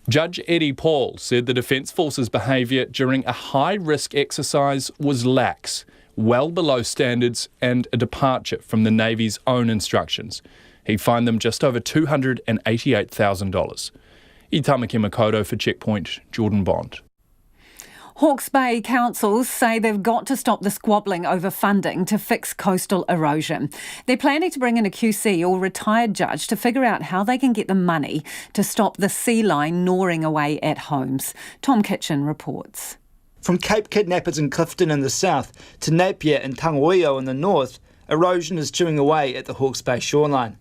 Judge Eddie Paul said the Defence Force's behaviour during a high-risk exercise was lax, well below standards and a departure from the Navy's own instructions. He fined them just over $288,000. Itamaki Makoto for Checkpoint, Jordan Bond. Hawke's Bay councils say they've got to stop the squabbling over funding to fix coastal erosion. They're planning to bring in a QC or retired judge to figure out how they can get the money to stop the sea line gnawing away at homes. Tom Kitchen reports. From Cape Kidnappers in Clifton in the south to Napier and Tangoio in the north, erosion is chewing away at the Hawke's Bay shoreline.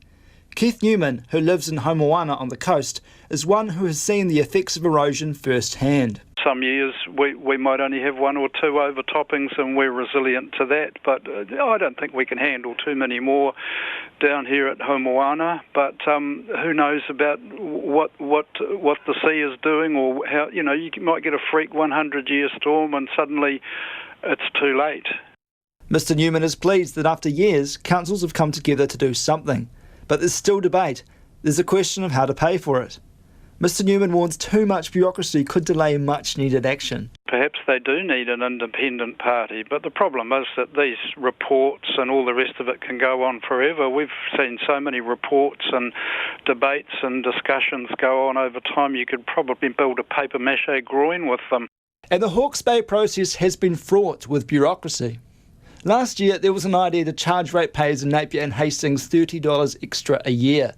Keith Newman, who lives in Homoana on the coast, is one who has seen the effects of erosion firsthand. Some years we might only have 1 or 2 overtoppings and we're resilient to that, but I don't think we can handle too many more down here at Homoana. But who knows about what the sea is doing, or how, you might get a freak 100-year storm and suddenly it's too late. Mr Newman is pleased that after years, councils have come together to do something. But there's still debate. There's a question of how to pay for it. Mr Newman warns too much bureaucracy could delay much needed action. Perhaps they do need an independent party, but the problem is that these reports and all the rest of it can go on forever. We've seen so many reports and debates and discussions go on over time, you could probably build a papier-mâché groin with them. And the Hawke's Bay process has been fraught with bureaucracy. Last year, there was an idea to charge ratepayers in Napier and Hastings $30 extra a year.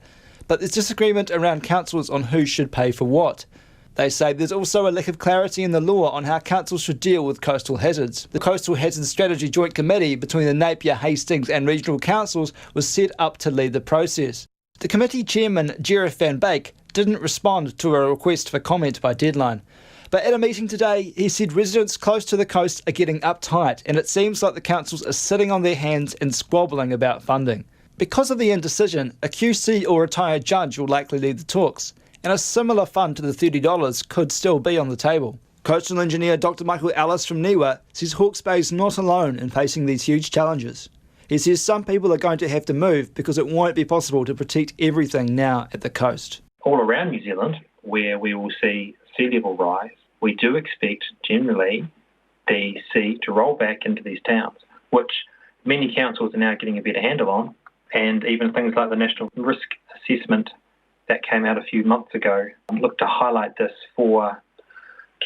But there's disagreement around councils on who should pay for what. They say there's also a lack of clarity in the law on how councils should deal with coastal hazards. The Coastal Hazards Strategy Joint Committee between the Napier, Hastings and regional councils was set up to lead the process. The committee chairman, Gerard van Beek, didn't respond to a request for comment by deadline. But at a meeting today, he said residents close to the coast are getting uptight and it seems like the councils are sitting on their hands and squabbling about funding. Because of the indecision, a QC or retired judge will likely lead the talks, and a similar fund to the $30 could still be on the table. Coastal engineer Dr Michael Ellis from Niwa says Hawke's Bay is not alone in facing these huge challenges. He says some people are going to have to move because it won't be possible to protect everything now at the coast. All around New Zealand, where we will see sea level rise, we do expect generally the sea to roll back into these towns, which many councils are now getting a better handle on. And even things like the National Risk Assessment that came out a few months ago look to highlight this for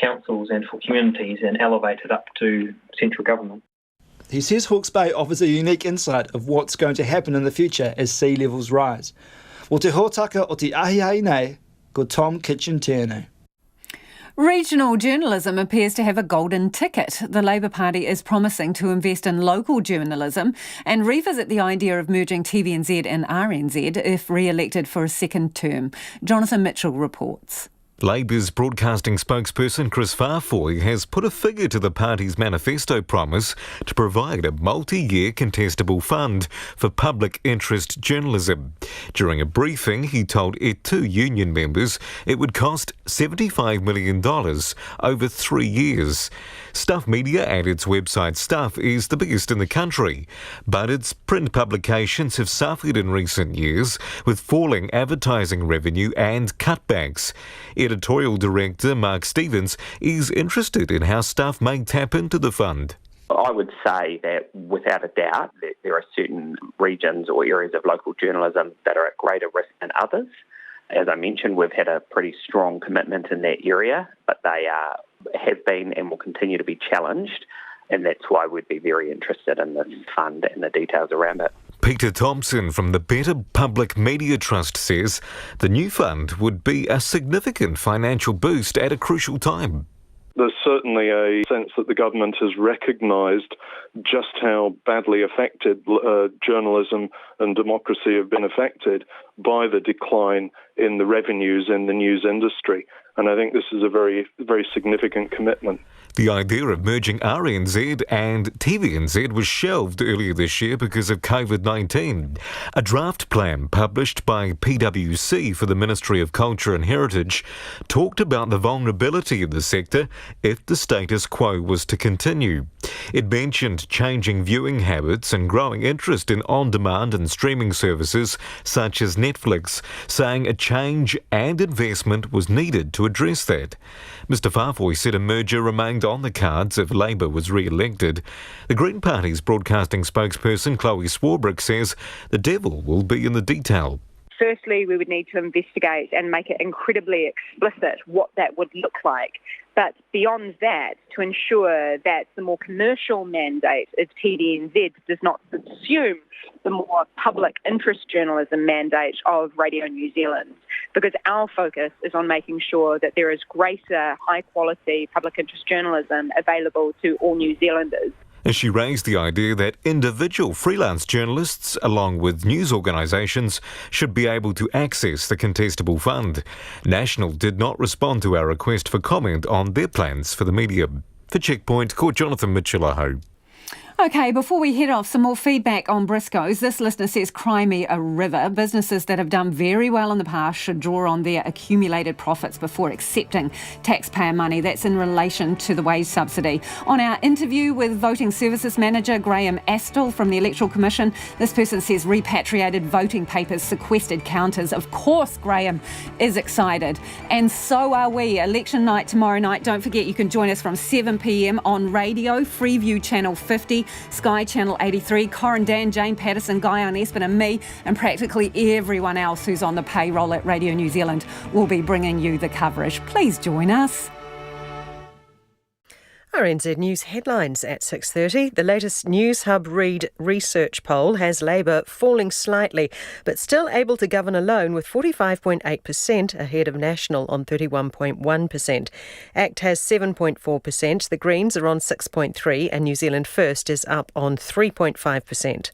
councils and for communities and elevate it up to central government. He says Hawke's Bay offers a unique insight of what's going to happen in the future as sea levels rise. Wo te hōtaka o te ahiahi nei, ko Tom Kitchen tēnei. Regional journalism appears to have a golden ticket. The Labour Party is promising to invest in local journalism and revisit the idea of merging TVNZ and RNZ if re-elected for a second term. Jonathan Mitchell reports. Labour's broadcasting spokesperson Chris Farfoy has put a figure to the party's manifesto promise to provide a multi-year contestable fund for public interest journalism. During a briefing, he told E2 union members it would cost $75 million over 3 years. Stuff Media and its website Stuff is the biggest in the country, but its print publications have suffered in recent years with falling advertising revenue and cutbacks. Editorial Director Mark Stevens is interested in how Stuff may tap into the fund. I would say that without a doubt that there are certain regions or areas of local journalism that are at greater risk than others. As I mentioned, we've had a pretty strong commitment in that area, but they have been and will continue to be challenged, and that's why we'd be very interested in this fund and the details around it. Peter Thompson from the Better Public Media Trust says the new fund would be a significant financial boost at a crucial time. There's certainly a sense that the government has recognised just how badly affected journalism and democracy have been affected by the decline in the revenues in the news industry. And I think this is a very, very significant commitment. The idea of merging RNZ and TVNZ was shelved earlier this year because of COVID-19. A draft plan published by PwC for the Ministry of Culture and Heritage talked about the vulnerability of the sector if the status quo was to continue. It mentioned changing viewing habits and growing interest in on-demand and streaming services such as Netflix, saying a change and investment was needed to address that. Mr Farfoy said a merger remained on the cards if Labour was re-elected. The Green Party's broadcasting spokesperson Chloe Swarbrick says the devil will be in the detail. Firstly, we would need to investigate and make it incredibly explicit what that would look like. But beyond that, to ensure that the more commercial mandate of TVNZ does not subsume the more public interest journalism mandate of Radio New Zealand, because our focus is on making sure that there is greater high-quality public interest journalism available to all New Zealanders. And she raised the idea that individual freelance journalists, along with news organisations, should be able to access the contestable fund. National did not respond to our request for comment on their plans for the media. For Checkpoint, Court Jonathan Mitchell-Aho. OK, before we head off, some more feedback on Briscoe's. This listener says, cry me a river. Businesses that have done very well in the past should draw on their accumulated profits before accepting taxpayer money. That's in relation to the wage subsidy. On our interview with Voting Services Manager Graham Astle from the Electoral Commission, this person says repatriated voting papers, sequestered counters. Of course, Graham is excited. And so are we. Election night tomorrow night. Don't forget you can join us from 7 p.m. on radio, Freeview Channel 50. Sky Channel 83, Corin Dan, Jane Patterson, Guyon Espen and me, and practically everyone else who's on the payroll at Radio New Zealand will be bringing you the coverage. Please join us. RNZ News headlines at 6:30. The latest News Hub Reid research poll has Labour falling slightly, but still able to govern alone with 45.8% ahead of National on 31.1%. ACT has 7.4%, the Greens are on 6.3%, and New Zealand First is up on 3.5%.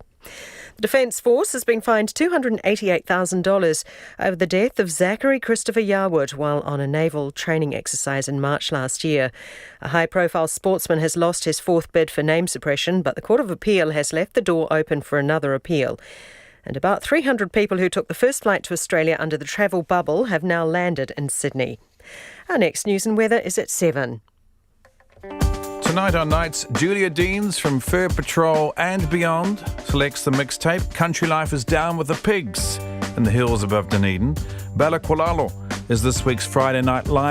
The Defence Force has been fined $288,000 over the death of Zachary Christopher Yarwood while on a naval training exercise in March last year. A high-profile sportsman has lost his fourth bid for name suppression, but the Court of Appeal has left the door open for another appeal. And about 300 people who took the first flight to Australia under the travel bubble have now landed in Sydney. Our next news and weather is at 7. Tonight on Nights, Julia Deans from Fur Patrol and Beyond selects the mixtape Country Life is Down with the Pigs in the hills above Dunedin. Bella Kualalo is this week's Friday Night Live.